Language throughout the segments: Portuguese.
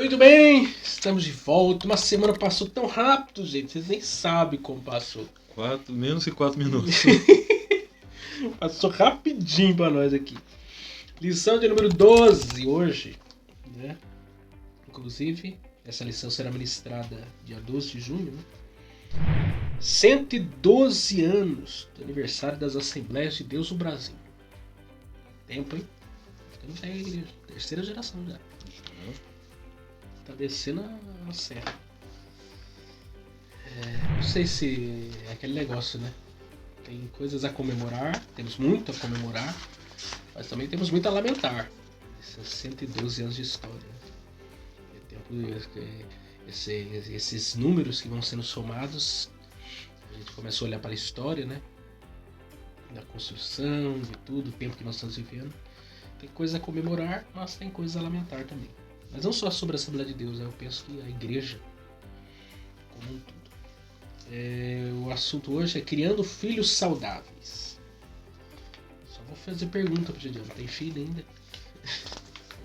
Muito bem, estamos de volta. Uma semana passou tão rápido, gente. Vocês nem sabem como passou. Menos de 4 minutos. Passou rapidinho pra nós aqui. Lição de número 12 hoje, né? Inclusive, essa lição será ministrada dia 12 de junho, né? 112 anos do aniversário das Assembleias de Deus no Brasil. Tempo, hein? Ficando velho a igreja. Terceira geração já. Tá descendo a serra. Não sei se é aquele negócio, né? Tem coisas a comemorar, temos muito a comemorar, mas também temos muito a lamentar. Esses 112 anos de história. Esses números que vão sendo somados, a gente começa a olhar para a história, né? Da construção, de tudo, o tempo que nós estamos vivendo. Tem coisas a comemorar, mas tem coisas a lamentar também. Mas não só sobre a Assembleia de Deus, eu penso que a igreja como um todo. O assunto hoje é criando filhos saudáveis. Só vou fazer pergunta pro Gideon, tem filho ainda?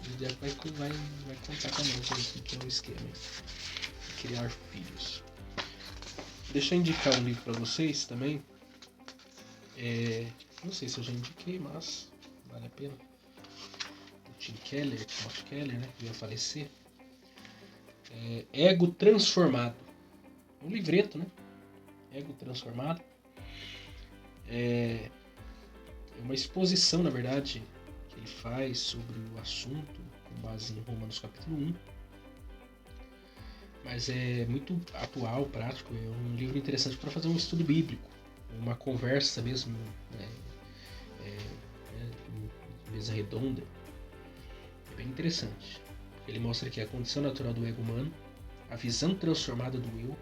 O Gideon vai contar pra nós o que é o esquema. Criar filhos. Deixa eu indicar um livro pra vocês também. Não sei se eu já indiquei, mas vale a pena. Tim Keller, Timothy Keller, né, que veio a falecer. Ego Transformado. Um livreto, né? Ego Transformado. É uma exposição, na verdade, que ele faz sobre o assunto, com base em Romanos capítulo 1. Mas é muito atual, prático. É um livro interessante para fazer um estudo bíblico. Uma conversa mesmo, né? Mesa redonda. É bem interessante. Ele mostra aqui a condição natural do ego humano, a visão transformada do eu,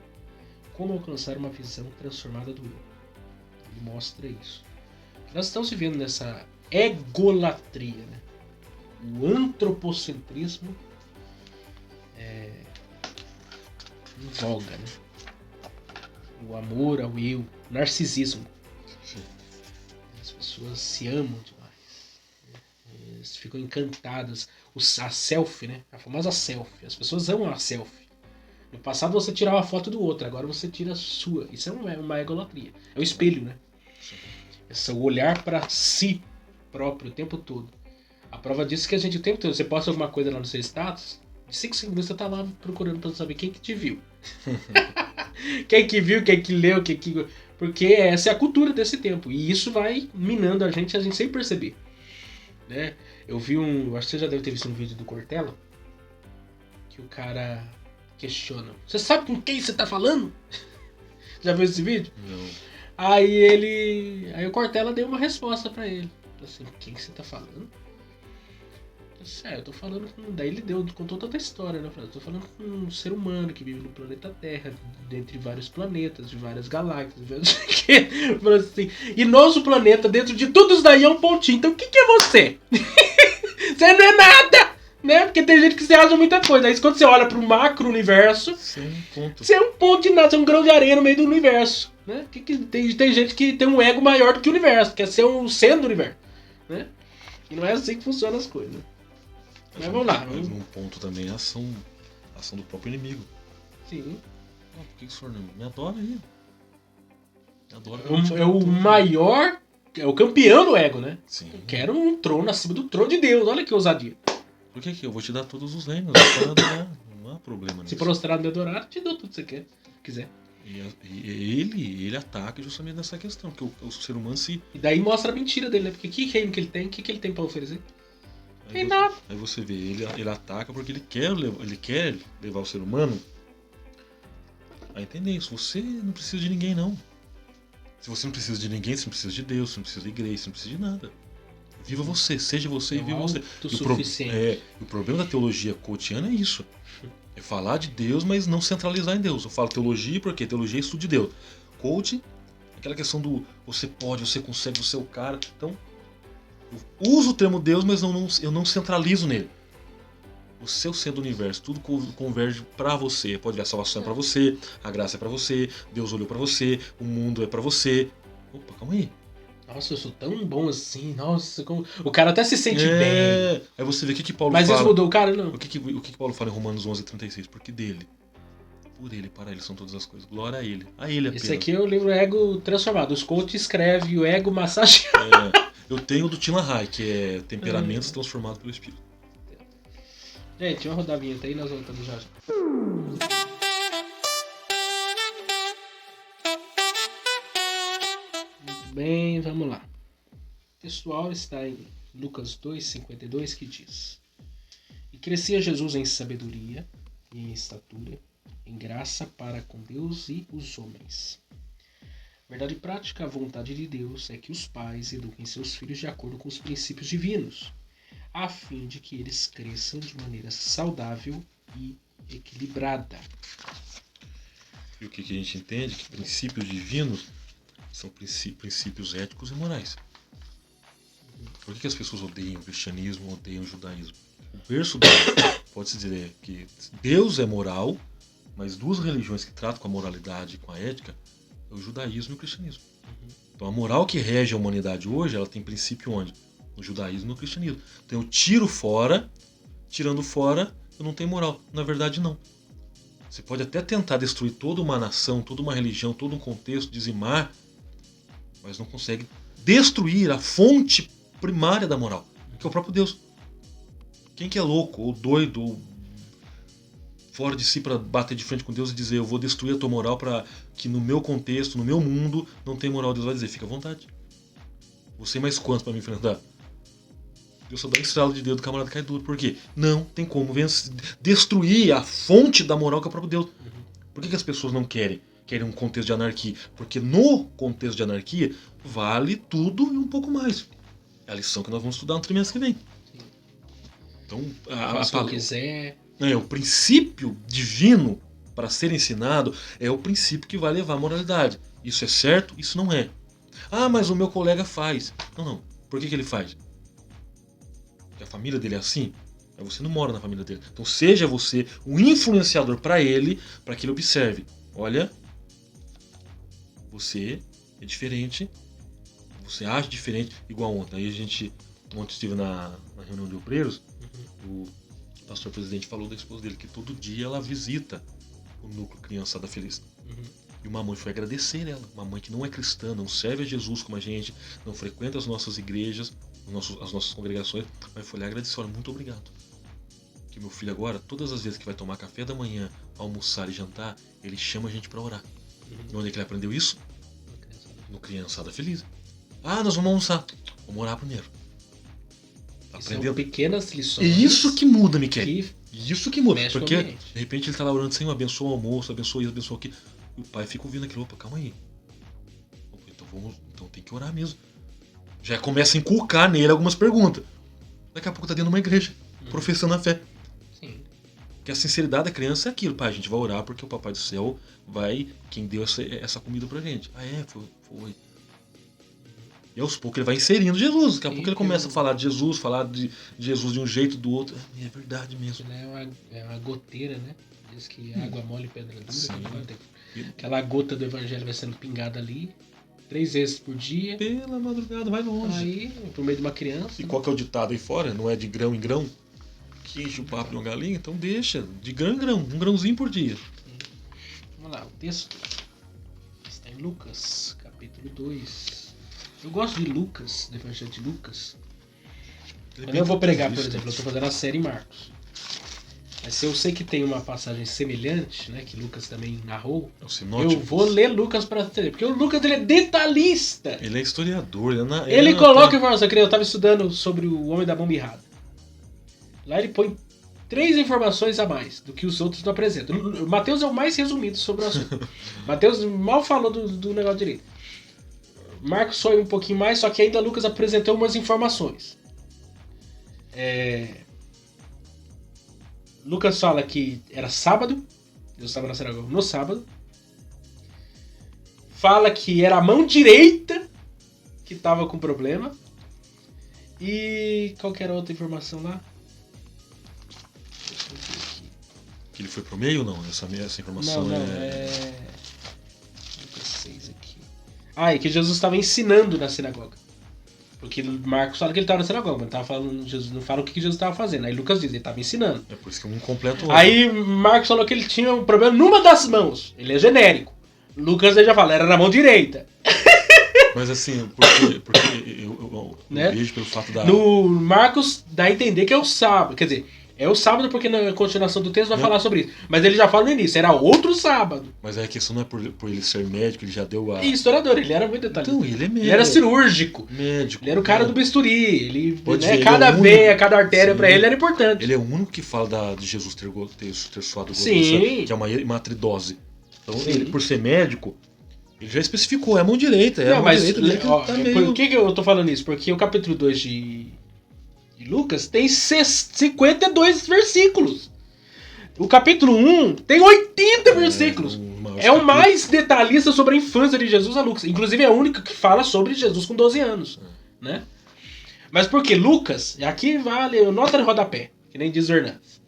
como alcançar uma visão transformada do eu. Ele mostra isso. Nós estamos vivendo nessa egolatria, né? O antropocentrismo em voga, né? O amor ao eu, o narcisismo. As pessoas se amam demais. Eles ficam encantadas. A selfie, né? A famosa selfie. As pessoas amam a selfie. No passado você tirava a foto do outro, agora você tira a sua. Isso é uma egolatria. É o espelho, né? Esse olhar para si próprio o tempo todo. A prova disso é que a gente o tempo todo, você posta alguma coisa lá no seu status, de 5 segundos você tá lá procurando para saber quem que te viu. Quem que viu, quem que leu, quem que... Porque essa é a cultura desse tempo. E isso vai minando a gente sem perceber. Né? Eu vi acho que você já deve ter visto um vídeo do Cortella, que o cara questiona: você sabe com quem você tá falando? Já viu esse vídeo? Não. Aí o Cortella deu uma resposta pra ele. Assim, quem que você tá falando? Eu tô falando com... Daí ele contou toda a história, né? Eu tô falando com um ser humano que vive no planeta Terra, dentre vários planetas, de várias galáxias, assim, e nosso planeta, dentro de tudo isso daí, é um pontinho. Então o que é você? Você não é nada! Né? Porque tem gente que se acha muita coisa. Aí quando você olha pro macro-universo, você é um ponto de nada, você é um grão de areia no meio do universo. Né? Tem gente que tem um ego maior do que o universo, quer ser um centro do universo. Né? E não é assim que funcionam as coisas. Né? Mas vamos lá. Mas num ponto também é a ação do próprio inimigo. Sim. Por que o senhor não me adora aí? Me adora. É o maior, é o campeão do ego, né? Sim. Eu quero um trono acima do trono de Deus. Olha que ousadia. Por que eu vou te dar todos os reinos? Não há problema nisso. Se prostrar e adorar, te dou tudo que você quiser. E ele ataca justamente nessa questão, que o ser humano se... E daí mostra a mentira dele, né? Porque que reino que ele tem? O que ele tem pra oferecer? Aí nada. Aí você vê, ele ataca porque ele quer levar o ser humano a entender isso. Você não precisa de ninguém, não. Se você não precisa de ninguém, você não precisa de Deus, você não precisa de igreja, você não precisa de nada. Viva você, seja você e viva você. O problema da teologia cotidiana é isso. É falar de Deus, mas não centralizar em Deus. Eu falo teologia porque teologia é estudo de Deus. Coach, aquela questão do você pode, você consegue, você é o cara. Então, eu uso o termo Deus, mas eu não centralizo nele. O seu centro do universo, tudo converge pra você. Pode ver, a salvação é pra você, a graça é pra você, Deus olhou pra você, o mundo é pra você. Opa, calma aí. Nossa, eu sou tão bom assim. Nossa, como... O cara até se sente bem. Aí você vê o que Paulo Mas fala. isso mudou o cara, não. O que Paulo fala em Romanos 11:36? Porque dele, por ele, para ele são todas as coisas. Glória a ele. A ele apenas. Esse aqui é o livro Ego Transformado. Os coach escreve o ego massageado. Eu tenho o do Tim LaHaye, que é Temperamentos Transformados pelo Espírito. Gente, vamos rodar a vinheta aí e nós voltamos já. Muito bem, vamos lá. O textual está em Lucas 2:52, que diz: E crescia Jesus em sabedoria e em estatura, em graça para com Deus e os homens. Verdade prática, a vontade de Deus é que os pais eduquem seus filhos de acordo com os princípios divinos, a fim de que eles cresçam de maneira saudável e equilibrada. E o que a gente entende? Que princípios divinos são princípios éticos e morais. Por que as pessoas odeiam o cristianismo, odeiam o judaísmo? O berço pode-se dizer que Deus é moral, mas duas religiões que tratam com a moralidade e com a ética é o judaísmo e o cristianismo. Então a moral que rege a humanidade hoje, ela tem princípio onde? No judaísmo e no cristianismo. Então eu tiro fora, tirando fora, eu não tenho moral. Na verdade, não. Você pode até tentar destruir toda uma nação, toda uma religião, todo um contexto, dizimar, mas não consegue destruir a fonte primária da moral, que é o próprio Deus. Quem que é louco, ou doido, ou fora de si para bater de frente com Deus e dizer eu vou destruir a tua moral para que no meu contexto, no meu mundo, não tem moral? Deus vai dizer, fica à vontade. Você mais quanto para me enfrentar? Deus só dá um estralo de dedo do camarada cai duro. Por quê? Não tem como destruir a fonte da moral que é o próprio Deus. Por que as pessoas não querem? Querem um contexto de anarquia? Porque no contexto de anarquia vale tudo e um pouco mais. É a lição que nós vamos estudar no trimestre que vem. Então, o princípio divino para ser ensinado é o princípio que vai levar à moralidade. Isso é certo, isso não é. Ah, mas o meu colega faz. Não. Por que ele faz? Porque a família dele é assim? Mas você não mora na família dele. Então seja você um influenciador para ele, para que ele observe. Olha, você é diferente, você age diferente, igual ontem. Aí ontem estive na reunião de obreiros, o pastor presidente falou da esposa dele, que todo dia ela visita o núcleo Criançada Feliz. E uma mãe foi agradecer ela, uma mãe que não é cristã, não serve a Jesus como a gente, não frequenta as nossas igrejas, as nossas congregações, mas foi lá agradecer, olha, muito obrigado. Que meu filho agora, todas as vezes que vai tomar café da manhã, almoçar e jantar, ele chama a gente para orar. E onde é que ele aprendeu isso? No Criançada Feliz. Ah, nós vamos almoçar. Vamos orar primeiro. Aprendeu pequenas lições. E isso que muda, Miquel. Isso que muda. Porque de repente ele tá lá orando, Senhor, abençoa o almoço, abençoa isso, abençoa aquilo. E o pai fica ouvindo aquilo, opa, calma aí. Então tem que orar mesmo. Já começa a inculcar nele algumas perguntas. Daqui a pouco tá dentro de uma igreja, professando a fé. Sim. Porque a sinceridade da criança é aquilo, pai, a gente vai orar porque o Papai do Céu quem deu essa comida pra gente. Ah, foi. E aos poucos ele vai inserindo Jesus. Daqui a pouco ele começa a falar de Jesus, falar de Jesus de um jeito, do outro. É verdade mesmo. É uma goteira, né? Diz que água mole e pedra dura. Sim. Aquela gota do evangelho vai sendo pingada ali 3 vezes por dia. Pela madrugada, vai longe. Aí, por meio de uma criança. E qual que é o ditado aí fora? Não é de grão em grão? Que enche o papo de uma galinha? Então deixa, de grão em grão, um grãozinho por dia. Vamos lá, o texto está em Lucas, capítulo 2. Eu gosto de Lucas, do Evangelho de Lucas. Eu não vou pregar, por exemplo, eu estou fazendo a série em Marcos. Mas se eu sei que tem uma passagem semelhante, né, que Lucas também narrou, eu vou ler Lucas para entender. Porque o Lucas ele é detalhista. Ele é historiador. Ele coloca informação. Eu estava estudando sobre o Homem da Bomba Errada. Lá ele põe 3 informações a mais do que os outros não apresentam. Mateus é o mais resumido sobre o assunto. Mateus mal falou do negócio direito. Marcos foi um pouquinho mais, só que ainda Lucas apresentou umas informações. Lucas fala que era sábado, Deus estava na sinagoga no sábado. Fala que era a mão direita que estava com problema. E qual que era a outra informação lá? Que ele foi pro meio ou não? Essa informação não, é... Lucas 6 aqui. Ah, e que Jesus estava ensinando na sinagoga. Porque Marcos fala que ele estava na sinagoga, mas não tava falando, Jesus não fala o que Jesus estava fazendo. Aí Lucas diz, ele estava ensinando. É por isso que um completa o outro. Aí Marcos falou que ele tinha um problema numa das mãos. Ele é genérico. Lucas já fala, era na mão direita. Mas assim, porque eu Né? vejo pelo fato da... No Marcos dá a entender que é o sábado. Quer dizer, é o sábado porque na continuação do texto vai falar sobre isso. Mas ele já fala no início, era outro sábado. Mas a questão não é por ele ser médico, ele já deu a... E historiador, ele era muito detalhista. Então, ele é médico. Ele era cirúrgico. Médico. Ele era o cara do bisturi. Ele, Pode né, ver, cada ele é o veia, único. cada artéria Sim. pra ele era importante. Ele é o único que fala de Jesus ter suado Sim. gordura, que é uma hematridose. Então, Sim. ele, por ser médico, ele já especificou, é a mão direita. É a Não, mão mas direita dele que ó, tá por meio... que eu tô falando isso? Porque o capítulo 2 de Lucas tem 52 versículos. O capítulo 1 tem 80 versículos. É o mais detalhista sobre a infância de Jesus a Lucas. Inclusive é o único que fala sobre Jesus com 12 anos. Né? Mas por que Lucas, aqui vale nota de rodapé, que nem diz Hernandes.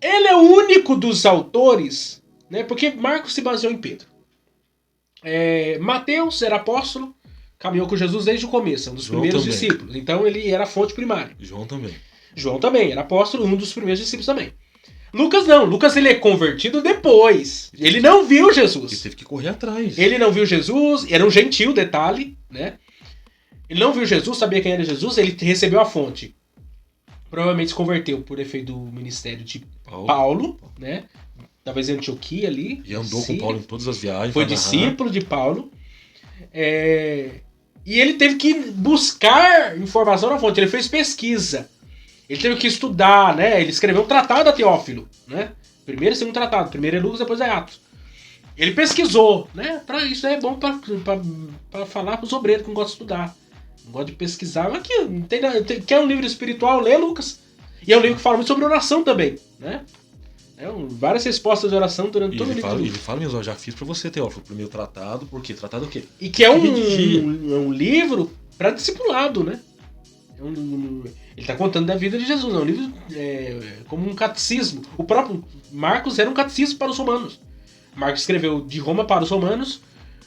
Ele é o único dos autores, né? Porque Marcos se baseou em Pedro. Mateus era apóstolo, caminhou com Jesus desde o começo, um dos João primeiros também. discípulos. Então ele era a fonte primária. João também. João também era apóstolo, um dos primeiros discípulos também. Lucas não, Lucas ele é convertido depois. Ele não viu Ele Jesus. teve que correr atrás. Ele não viu Jesus, era um gentil, detalhe, né? Ele não viu Jesus, sabia quem era Jesus, ele recebeu a fonte. Provavelmente se converteu por efeito do ministério de Paulo, né? Talvez em Antioquia ali. E andou com Paulo em todas as viagens. Foi discípulo de Paulo. E ele teve que buscar informação na fonte. Ele fez pesquisa. Ele teve que estudar, né? Ele escreveu um tratado a Teófilo, né? Primeiro e segundo tratado. Primeiro é Lucas, depois é Atos. Ele pesquisou, né? Isso é bom para falar para os obreiros que não gostam de estudar. Não gostam de pesquisar. Mas aqui, quer um livro espiritual, lê Lucas. E é um livro que fala muito sobre oração também, né? Várias respostas de oração durante todo o livro. Ele fala mesmo, eu já fiz pra você, Teófilo, o primeiro tratado, por quê? Tratado o quê? E que é um livro para discipulado, né? Ele tá contando da vida de Jesus, é um livro como um catecismo. O próprio Marcos era um catecismo para os romanos. Marcos escreveu de Roma para os romanos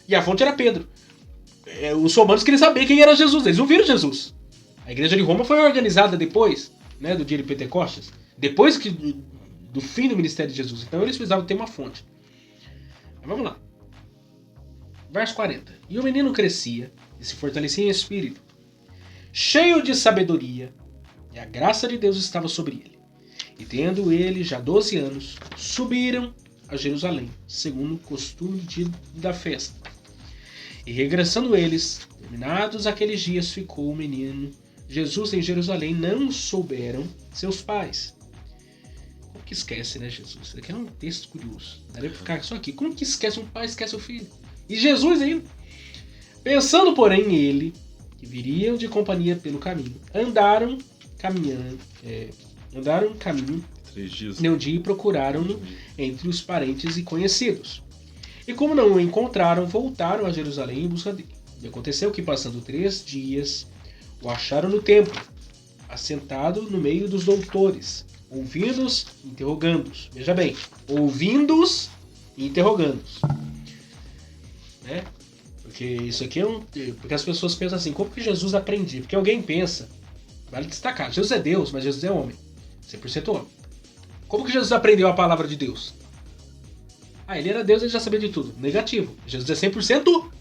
e a fonte era Pedro. Os romanos queriam saber quem era Jesus, eles não viram Jesus. A igreja de Roma foi organizada depois, né, do dia de Pentecostes, depois do fim do ministério de Jesus. Então eles precisavam ter uma fonte. Mas vamos lá. Verso 40. E o menino crescia e se fortalecia em espírito, cheio de sabedoria, e a graça de Deus estava sobre ele. E tendo ele já 12 anos, subiram a Jerusalém, segundo o costume da festa. E regressando eles, terminados aqueles dias, ficou o menino Jesus em Jerusalém, não souberam seus pais. Como que esquece, né, Jesus? Isso aqui é um texto curioso. Daria pra ficar só aqui. Como que esquece um pai, esquece o filho? E Jesus ainda. Pensando, porém, ele, que viriam de companhia pelo caminho, andaram caminho 3 dias. um dia e procuraram-no entre os parentes e conhecidos. E como não o encontraram, voltaram a Jerusalém em busca dele. E aconteceu que, passando 3 dias, o acharam no templo, assentado no meio dos doutores, ouvindo-os, interrogando-os. Veja bem, ouvindo-os e interrogando-os. Né? Porque isso aqui porque as pessoas pensam assim, como que Jesus aprendia? Porque alguém pensa, vale destacar, Jesus é Deus, mas Jesus é homem, 100% homem. Como que Jesus aprendeu a palavra de Deus? Ele era Deus, ele já sabia de tudo. Negativo. Jesus é 100%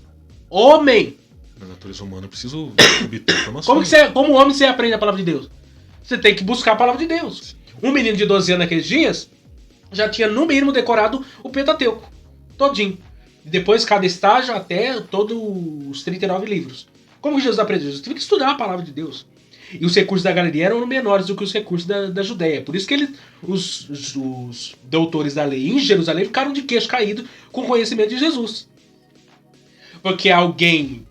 homem. Na natureza humana eu preciso obter informações. Como homem você aprende a palavra de Deus? Você tem que buscar a palavra de Deus. Um menino de 12 anos naqueles dias já tinha no mínimo decorado o Pentateuco. Todinho. E depois cada estágio até todos os 39 livros. Como que Jesus aprendeu? Jesus teve que estudar a palavra de Deus. E os recursos da Galileia eram menores do que os recursos da Judéia. Por isso que os doutores da lei em Jerusalém ficaram de queixo caído com o conhecimento de Jesus.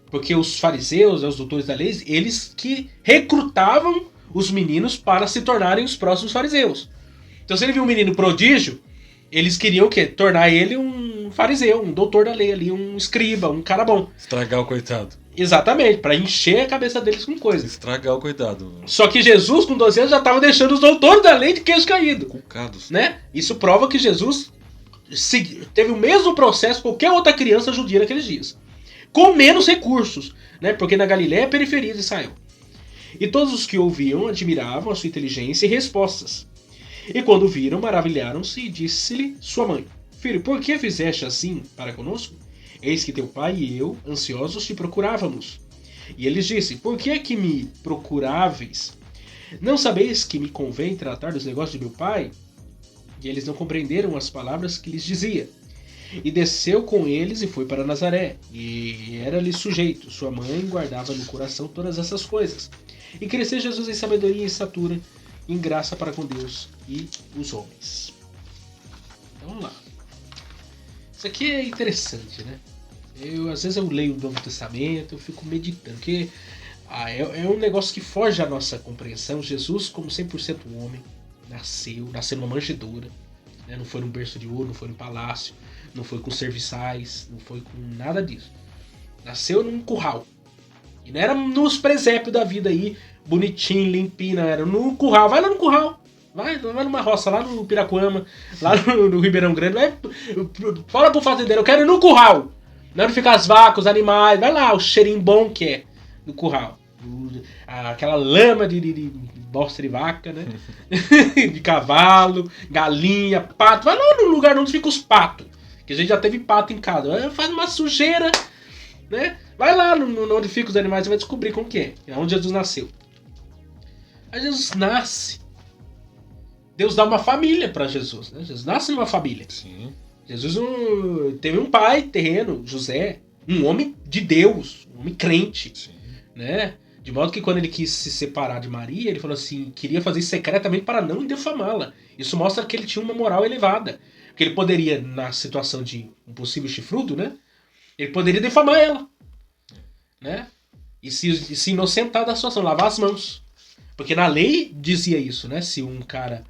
Porque os fariseus, os doutores da lei, eles que recrutavam os meninos para se tornarem os próximos fariseus. Então se ele viu um menino prodígio, eles queriam o quê? Tornar ele um fariseu, um doutor da lei ali, um escriba, um cara bom. Estragar o coitado. Exatamente, para encher a cabeça deles com coisas. Estragar o coitado. Só que Jesus, com 12 anos, já estava deixando os doutores da lei de queixo caído. Cucados. Né? Isso prova que Jesus teve o mesmo processo que qualquer outra criança judia naqueles dias. com menos recursos, né? Porque na Galiléia é a periferia de Israel. E todos os que ouviam admiravam a sua inteligência e respostas. E quando viram, maravilharam-se e disse-lhe sua mãe: Filho, por que fizeste assim para conosco? Eis que teu pai e eu, ansiosos, te procurávamos. E ele lhes disse: Por que é que me procuráveis? Não sabeis que me convém tratar dos negócios de meu pai? E eles não compreenderam as palavras que lhes dizia. E desceu com eles e foi para Nazaré. E era-lhe sujeito. Sua mãe guardava no coração todas essas coisas. E cresceu Jesus em sabedoria e estatura, em graça para com Deus e os homens. Então vamos lá. Isso aqui é interessante, né? Às vezes eu leio o Novo Testamento, eu fico meditando, porque é um negócio que foge à nossa compreensão. Jesus, como 100% homem, nasceu numa manjedoura, né? Não foi num berço de ouro, não foi no palácio, não foi com serviçais, não foi com nada disso. Nasceu num curral. E não era nos presépios da vida aí, bonitinho, limpinho, não, era no curral. Vai lá no curral. Vai numa roça, lá no Piracuama, lá no Ribeirão Grande. Fala pro fazendeiro, eu quero ir no curral. Não ficar as vacas, os animais. Vai lá, o cheirinho bom que é no curral. Aquela lama de bosta de vaca, né? De cavalo, galinha, pato. Vai lá no lugar onde ficam os patos. Que a gente já teve pato em casa. Faz uma sujeira, né? Vai lá onde ficam os animais e vai descobrir como que é. É onde Jesus nasceu. Aí Jesus nasce. Deus dá uma família para Jesus, né? Jesus nasce numa família. Sim. Jesus teve um pai terreno, José, um homem de Deus, um homem crente, Sim. né? De modo que quando ele quis se separar de Maria, ele falou assim, queria fazer isso secretamente para não defamá-la. Isso mostra que ele tinha uma moral elevada. Porque ele poderia, na situação de um possível chifrudo, né? Ele poderia defamar ela, né? E se inocentar da situação, lavar as mãos. Porque na lei dizia isso, né? Se um cara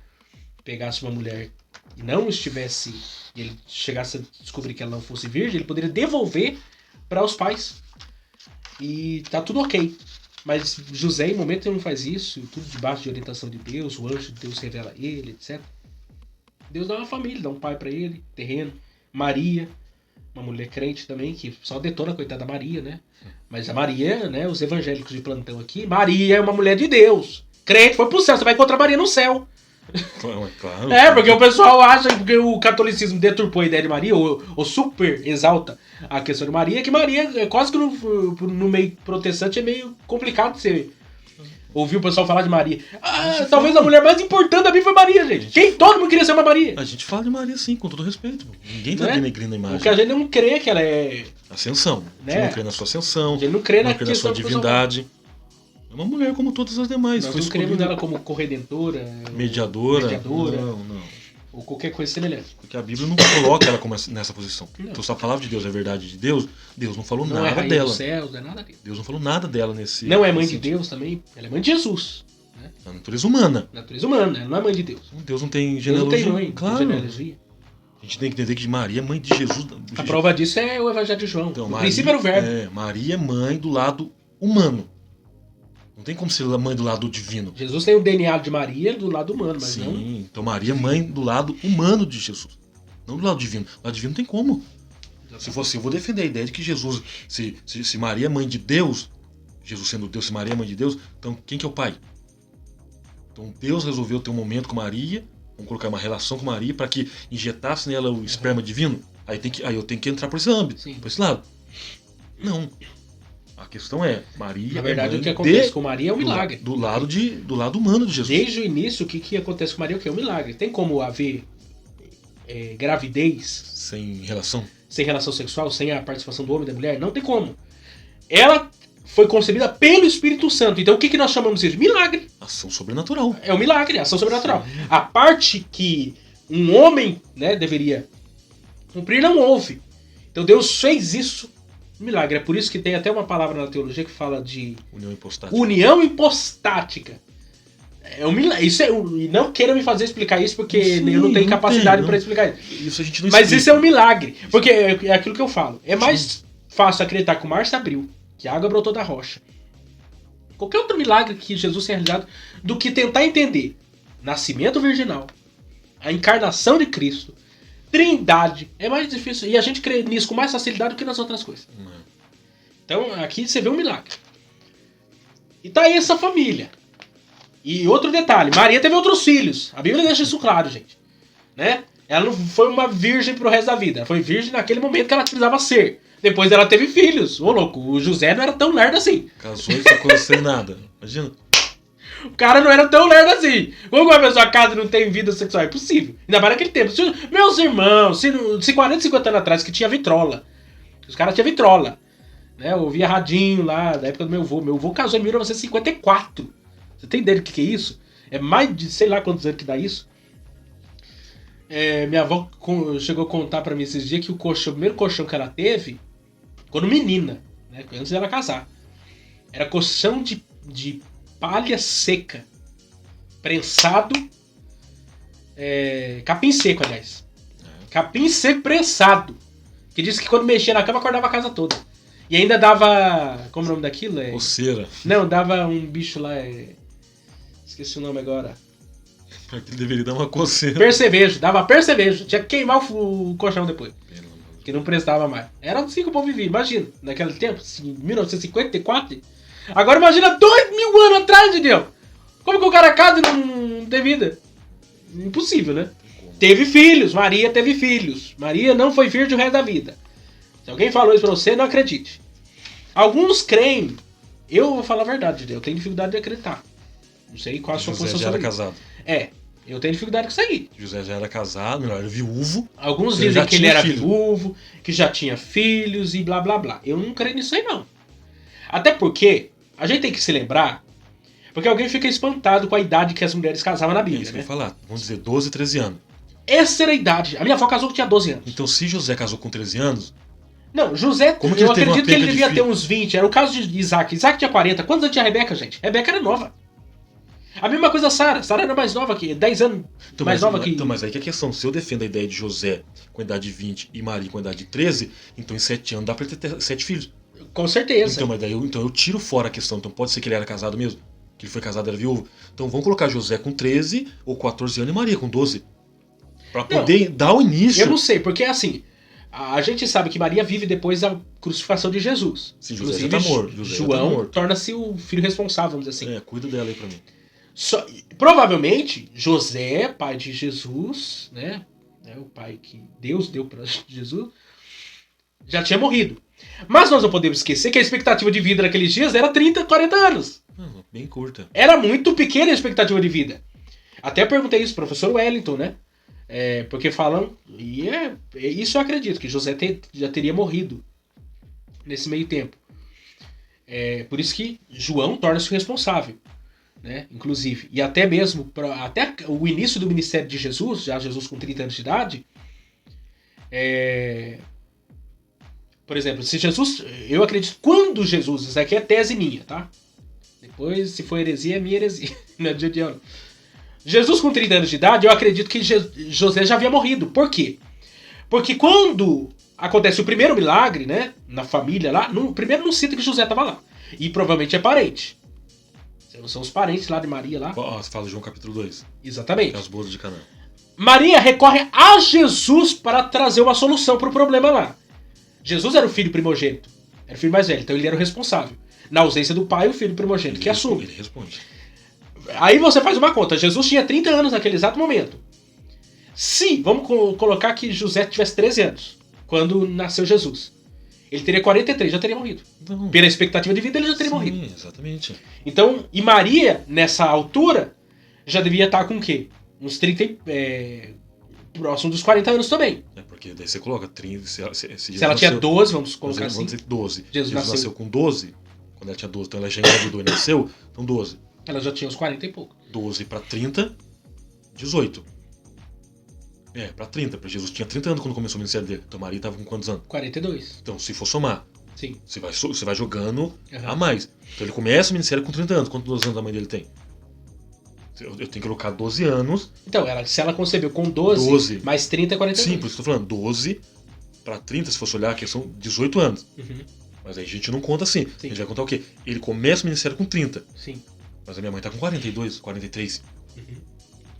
pegasse uma mulher e não estivesse, e ele chegasse a descobrir que ela não fosse virgem, ele poderia devolver para os pais. E tá tudo ok. Mas José, em momento nenhum, faz isso, tudo debaixo de orientação de Deus, o anjo de Deus revela ele, etc. Deus dá uma família, dá um pai para ele, terreno. Maria, uma mulher crente também, que só detona a coitada da Maria, né? Mas a Maria, né, os evangélicos de plantão aqui, Maria é uma mulher de Deus. Crente, foi pro céu, você vai encontrar Maria no céu. Claro. Porque o pessoal acha que o catolicismo deturpou a ideia de Maria, ou super exalta a questão de Maria, que Maria, quase que no meio protestante, é meio complicado de você ouvir o pessoal falar de Maria. Talvez a mulher mais importante da Bíblia foi Maria, gente. Todo mundo queria ser uma Maria. A gente fala de Maria sim, com todo respeito. Ninguém tá denegrindo a imagem. Porque a gente não crê que ela é... Ascensão. Né? A gente não crê na sua ascensão. A gente não crê na sua divindade. É uma mulher como todas as demais. Nós não cremos nela como corredentora, mediadora. Não. Ou qualquer coisa semelhante. Porque a Bíblia não coloca ela como nessa posição. Não. Então se a palavra de Deus é verdade de Deus, Deus não falou não nada é rainha dela. Dos céus, não é nada dele. Deus não falou nada dela nesse... Não é mãe de Deus também, ela é mãe de Jesus. Né? A natureza humana. Natureza humana, ela não é mãe de Deus. Deus não tem genealogia. Deus não tem mãe, claro. genealogia. A gente tem que entender que Maria é mãe de Jesus. A prova disso é o Evangelho de João. Então, no princípio era o verbo. Maria é mãe do lado humano. Não tem como ser mãe do lado divino. Jesus tem o DNA de Maria do lado humano, mas sim, não... então Maria é mãe do lado humano de Jesus. Não do lado divino. Do lado divino não tem como. Se for assim, eu vou defender a ideia de que Jesus... Se Maria é mãe de Deus, Jesus sendo Deus, se Maria é mãe de Deus, então quem que é o pai? Então Deus resolveu ter um momento com Maria, vamos colocar uma relação com Maria, para que injetasse nela o esperma divino. Aí eu tenho que entrar por esse âmbito, por esse lado. Não. A questão é, Maria... Na verdade, o que acontece com Maria é um milagre. Do lado humano de Jesus. Desde o início, o que acontece com Maria é o que? É um milagre. Tem como haver gravidez... Sem relação? Sem relação sexual, sem a participação do homem e da mulher? Não tem como. Ela foi concebida pelo Espírito Santo. Então o que nós chamamos isso de milagre? Ação sobrenatural. É um milagre, ação sobrenatural. Sim. A parte que um homem, né, deveria cumprir não houve. Então Deus fez isso. Milagre. É por isso que tem até uma palavra na teologia que fala de união hipostática. É um milagre. Isso e não queiram me fazer explicar isso porque eu não tenho capacidade para explicar isso. Isso a gente não Mas explica. isso é um milagre. Porque é aquilo que eu falo. É mais fácil acreditar que o mar se abriu, que a água brotou da rocha. Qualquer outro milagre que Jesus tenha realizado do que tentar entender nascimento virginal, a encarnação de Cristo, Trindade, é mais difícil. E a gente crê nisso com mais facilidade do que nas outras coisas. Então, aqui você vê um milagre. E tá aí essa família. E outro detalhe, Maria teve outros filhos. A Bíblia deixa isso claro, gente. Né? Ela não foi uma virgem pro resto da vida. Ela foi virgem naquele momento que ela precisava ser. Depois ela teve filhos. Ô, louco, o José não era tão lerdo assim. Casou e ficou sem nada. Imagina. O cara não era tão lerdo assim. Como uma pessoa casa e não tem vida sexual? É impossível. Ainda mais naquele tempo. Meus irmãos, se 40, 50 anos atrás que tinha vitrola. Os caras tinham vitrola. Né? Eu ouvia radinho lá, da época do meu avô. Meu avô casou em 1954. Você tem ideia do que é isso? É mais de sei lá quantos anos que dá isso. Minha avó chegou a contar pra mim esses dias que o primeiro colchão que ela teve, quando menina, né? Antes dela casar, era colchão de palha seca, prensado, capim seco, aliás. Capim seco prensado. Que disse que quando mexia na cama acordava a casa toda. E ainda dava. Como é o nome daquilo? Coceira. Não, dava um bicho lá. Esqueci o nome agora. Ele deveria dar uma coceira. Percevejo, dava percevejo. Tinha que queimar o colchão depois. Que não prestava mais. Era assim que o povo vivia, imagina. Naquele tempo, em 1954. Agora imagina 2000 anos atrás, entendeu? Como que o cara casa e não tem vida? Impossível, né? Teve filhos, Maria teve filhos. Maria não foi virgem o resto da vida. Se alguém falou isso pra você, não acredite. Alguns creem. Eu vou falar a verdade, eu tenho dificuldade de acreditar. Não sei qual a sua posição José já sobre era isso. casado. Eu tenho dificuldade com isso aí. José já era casado, melhor, era viúvo. Alguns dizem que ele era viúvo, que já tinha filhos e blá blá blá. Eu não creio nisso aí, não. Até porque a gente tem que se lembrar, porque alguém fica espantado com a idade que as mulheres casavam na Bíblia, Isso que eu né? ia falar. Vamos dizer, 12, 13 anos. Essa era a idade. A minha avó casou que tinha 12 anos. Então, se José casou com 13 anos... Não, José, como que eu ele teve acredito que ele uma devia perca ter de uns 20. Era o caso de Isaac. Isaac tinha 40. Quantos anos tinha a Rebeca, gente? Rebeca era nova. A mesma coisa a Sara. Sara era mais nova que... 10 anos mais nova que... Então, mas aí que é a questão. Se eu defendo a ideia de José com a idade de 20 e Maria com a idade de 13, então em 7 anos dá pra ele ter 7 filhos. Com certeza. Então, mas daí eu tiro fora a questão. Então pode ser que ele era casado mesmo. Que ele foi casado, era viúvo. Então vamos colocar José com 13 ou 14 anos e Maria com 12. Pra poder dar o início. Eu não sei, porque assim... A gente sabe que Maria vive depois da crucificação de Jesus. Sim, José já tá morto. João torna-se o filho responsável, vamos dizer assim. Cuida dela aí pra mim. Provavelmente, José, pai de Jesus, né? O pai que Deus deu para Jesus, já tinha morrido. Mas nós não podemos esquecer que a expectativa de vida naqueles dias era 30, 40 anos. Bem curta. Era muito pequena a expectativa de vida. Até perguntei isso pro professor Wellington, né? Porque falam, isso eu acredito, que José já teria morrido nesse meio tempo. Por isso que João torna-se o responsável, né? Inclusive. E até mesmo, até o início do ministério de Jesus, já Jesus com 30 anos de idade, por exemplo, se Jesus, eu acredito, quando Jesus, isso aqui é tese minha, tá? Depois, se for heresia, é minha heresia, não é dia de ano. Jesus com 30 anos de idade, eu acredito que José já havia morrido. Por quê? Porque quando acontece o primeiro milagre, né, na família lá, primeiro não cita que José estava lá. E provavelmente é parente. São os parentes lá de Maria lá. Você fala João capítulo 2. Exatamente. Que é as bodas de Canaã. Maria recorre a Jesus para trazer uma solução para o problema lá. Jesus era o filho primogênito. Era o filho mais velho, então ele era o responsável. Na ausência do pai, o filho primogênito que assume. Ele responde. Aí você faz uma conta. Jesus tinha 30 anos naquele exato momento. Se, vamos colocar que José tivesse 13 anos, quando nasceu Jesus. Ele teria 43, já teria morrido. Não. Pela expectativa de vida, ele já teria morrido. Sim, exatamente. Então, e Maria, nessa altura, já devia estar com o quê? Uns 30... próximo dos 40 anos também. Porque daí você coloca 30... Se ela tinha 12, vamos colocar assim. Vamos dizer 12. Jesus nasceu com 12, quando ela tinha 12, então ela já engravidou e nasceu, então 12. Ela já tinha uns 40 e pouco. 12 para 30, 18. Pra 30, porque Jesus tinha 30 anos quando começou o ministério dele. Então Maria estava com quantos anos? 42. Então, se for somar, sim, você vai jogando a mais. Então ele começa o ministério com 30 anos. Quantos anos a mãe dele tem? Eu tenho que colocar 12 anos. Então, se ela concebeu com 12 mais 30 é 42. Sim, por isso que eu tô falando. 12 para 30, se fosse olhar aqui, são 18 anos. Uhum. Mas aí a gente não conta assim. Sim. A gente vai contar o quê? Ele começa o ministério com 30. Sim. Mas a minha mãe tá com 42, 43. Uhum.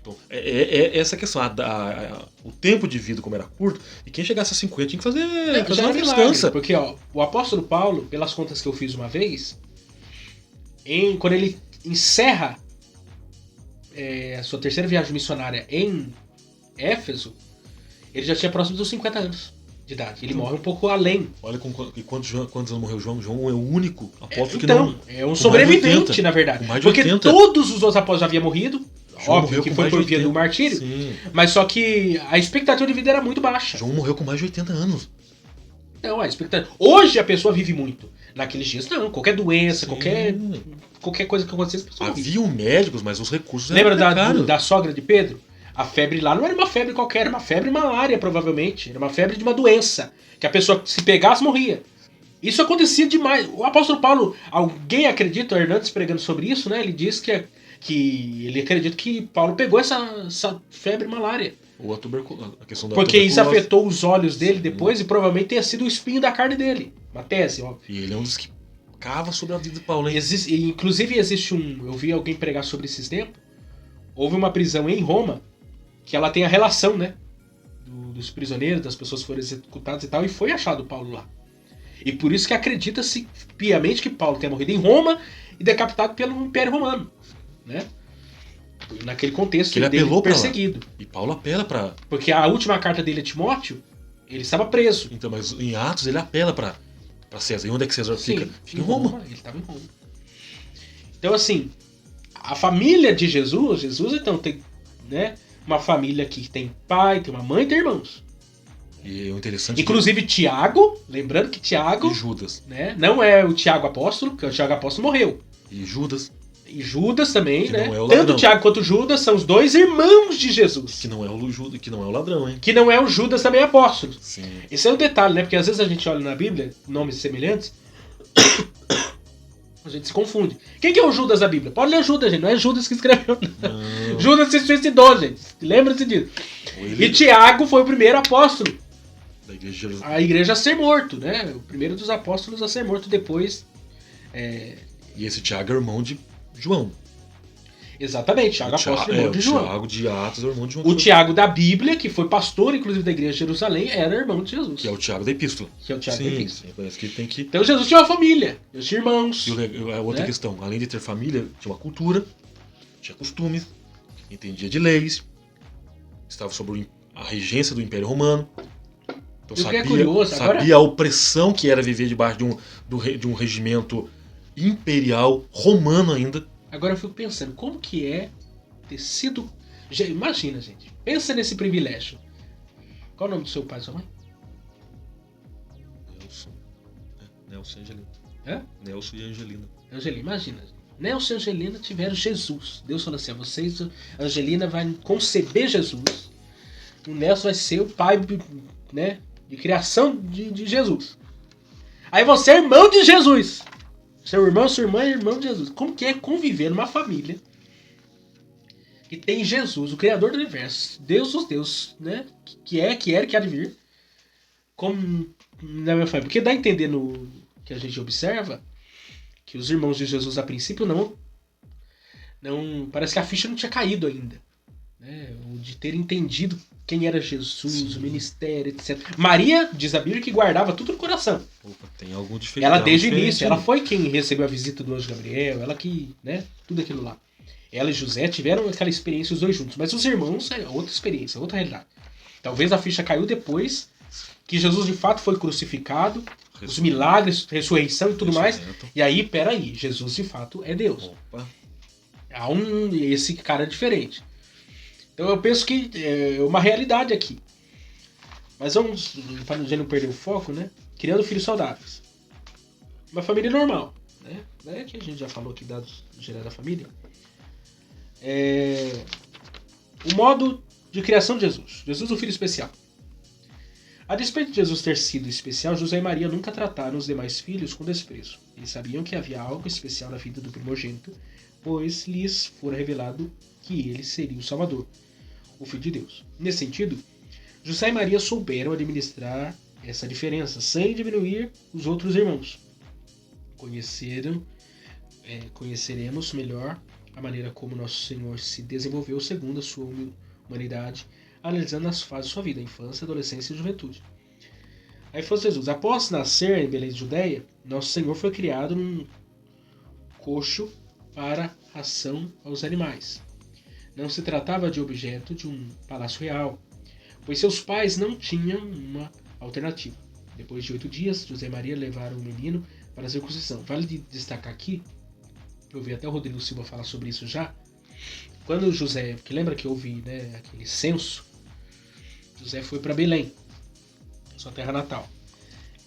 Então, é essa questão. O tempo de vida, como era curto, e quem chegasse a 50 tinha que fazer uma festança. Porque ó, o apóstolo Paulo, pelas contas que eu fiz uma vez, quando ele encerra a sua terceira viagem missionária em Éfeso, ele já tinha próximo dos 50 anos de idade. Ele morre um pouco além. Olha quantos anos morreu João. João é o único apóstolo que então, não... é um sobrevivente, na verdade. Porque todos os outros apóstolos já haviam morrido. João óbvio que foi por via do martírio. Sim. Mas só que a expectativa de vida era muito baixa. João morreu com mais de 80 anos. Não, a expectativa... Hoje a pessoa vive muito. Naqueles dias, não. Qualquer doença, qualquer coisa que acontecesse, a pessoa vive. Haviam médicos, mas os recursos eram Lembra da sogra de Pedro? A febre lá não era uma febre qualquer, era uma febre malária, provavelmente. Era uma febre de uma doença. Que a pessoa, se pegasse, morria. Isso acontecia demais. O apóstolo Paulo, alguém acredita, o Hernandes pregando sobre isso, né? Ele diz que ele acredita que Paulo pegou essa febre malária. Ou a questão da porque isso afetou os olhos dele depois e provavelmente tenha sido o espinho da carne dele. Uma tese, óbvio. E ele é um dos que cava sobre a vida de Paulo, hein? Inclusive existe eu vi alguém pregar sobre esses tempos. Houve uma prisão em Roma que ela tem a relação, né? Dos prisioneiros, das pessoas que foram executadas e tal, e foi achado Paulo lá. E por isso que acredita-se piamente que Paulo tenha morrido em Roma e decapitado pelo Império Romano, né? Naquele contexto que ele apelou perseguido. Pra lá. E Paulo apela para... Porque a última carta dele a Timóteo, ele estava preso. Então, mas em Atos ele apela para César. E onde é que César fica? Fica em Roma. Ele estava em Roma. Então, assim, a família de Jesus então tem, né, uma família que tem pai, tem uma mãe e tem irmãos. E o interessante inclusive Tiago, lembrando que Tiago... E Judas. Né, não é o Tiago apóstolo, porque o Tiago apóstolo morreu. E Judas. E Judas também, que né? Não é o Tanto ladrão. Tiago quanto Judas são os dois irmãos de Jesus. Que não é o Judas, que não é o ladrão, hein? Que não é o Judas também apóstolo. Sim. Esse é um detalhe, né? Porque às vezes a gente olha na Bíblia, nomes semelhantes, a gente se confunde. Quem que é o Judas da Bíblia? Pode ler Judas, gente. Não é Judas que escreveu. Não. Judas se suicidou, gente. Lembra-se disso. E Tiago foi o primeiro apóstolo. Da igreja de Jerusalém. A igreja a ser morto, né? O primeiro dos apóstolos a ser morto depois. E esse Tiago é irmão de João. Exatamente, Tiago apóstolo irmão de João. O Tiago de Atos é o irmão de João. O Tiago da Bíblia, que foi pastor, inclusive, da igreja de Jerusalém, era irmão de Jesus. Que é o Tiago da Epístola. Que é o Tiago da Epístola. Parece que tem que... Então Jesus tinha uma família, ele tinha irmãos. E a outra questão, além de ter família, tinha uma cultura, tinha costumes, entendia de leis, estava sob a regência do Império Romano. Então sabia a opressão que era viver debaixo de um regimento imperial romano ainda. Agora eu fico pensando, como que é ter sido... Imagina, gente. Pensa nesse privilégio. Qual é o nome do seu pai e sua mãe? Nelson e Angelina. Hã? Nelson e Angelina. Angelina, imagina. Nelson e Angelina tiveram Jesus. Deus falou assim, vocês, Angelina vai conceber Jesus. O Nelson vai ser o pai, né, de criação de Jesus. Aí você é irmão de Jesus. Seu irmão, sua irmã é irmão de Jesus. Como que é conviver numa família que tem Jesus, o Criador do Universo, Deus dos deuses, né? Que era, que há de vir, como na minha família. Porque dá a entender no que a gente observa que os irmãos de Jesus, a princípio, não parece que a ficha não tinha caído ainda. Né? De ter entendido quem era Jesus, sim, o ministério, etc. Maria, diz a Bíblia, que guardava tudo no coração. Opa, tem algo diferente. Ela desde o início, ela foi quem recebeu a visita do anjo Gabriel, ela que, né, tudo aquilo lá. Ela e José tiveram aquela experiência os dois juntos, mas os irmãos é outra experiência, outra realidade. Talvez a ficha caiu depois que Jesus de fato foi crucificado, os milagres, ressurreição e tudo mais. E aí, peraí, Jesus de fato é Deus. Opa. Há esse cara diferente. Então eu penso que é uma realidade aqui. Mas vamos, para não perder o foco, né? Criando filhos saudáveis. Uma família normal, né? Que a gente já falou aqui, dados gerais da família. O modo de criação de Jesus. Jesus, o filho especial. A despeito de Jesus ter sido especial, José e Maria nunca trataram os demais filhos com desprezo. Eles sabiam que havia algo especial na vida do primogênito, pois lhes fora revelado que ele seria o Salvador, o Filho de Deus. Nesse sentido, José e Maria souberam administrar essa diferença, sem diminuir os outros irmãos. Conheceremos melhor a maneira como Nosso Senhor se desenvolveu segundo a sua humanidade, analisando as fases de sua vida, infância, adolescência e juventude. A infância de Jesus. Após nascer em Belém de Judeia, Nosso Senhor foi criado num coxo para ração aos animais. Não se tratava de objeto de um palácio real, pois seus pais não tinham uma alternativa. Depois de 8 dias, José e Maria levaram o menino para a circuncisão. Vale destacar aqui, eu vi até o Rodrigo Silva falar sobre isso já, quando José, porque lembra que houve, né, aquele censo, José foi para Belém, sua terra natal.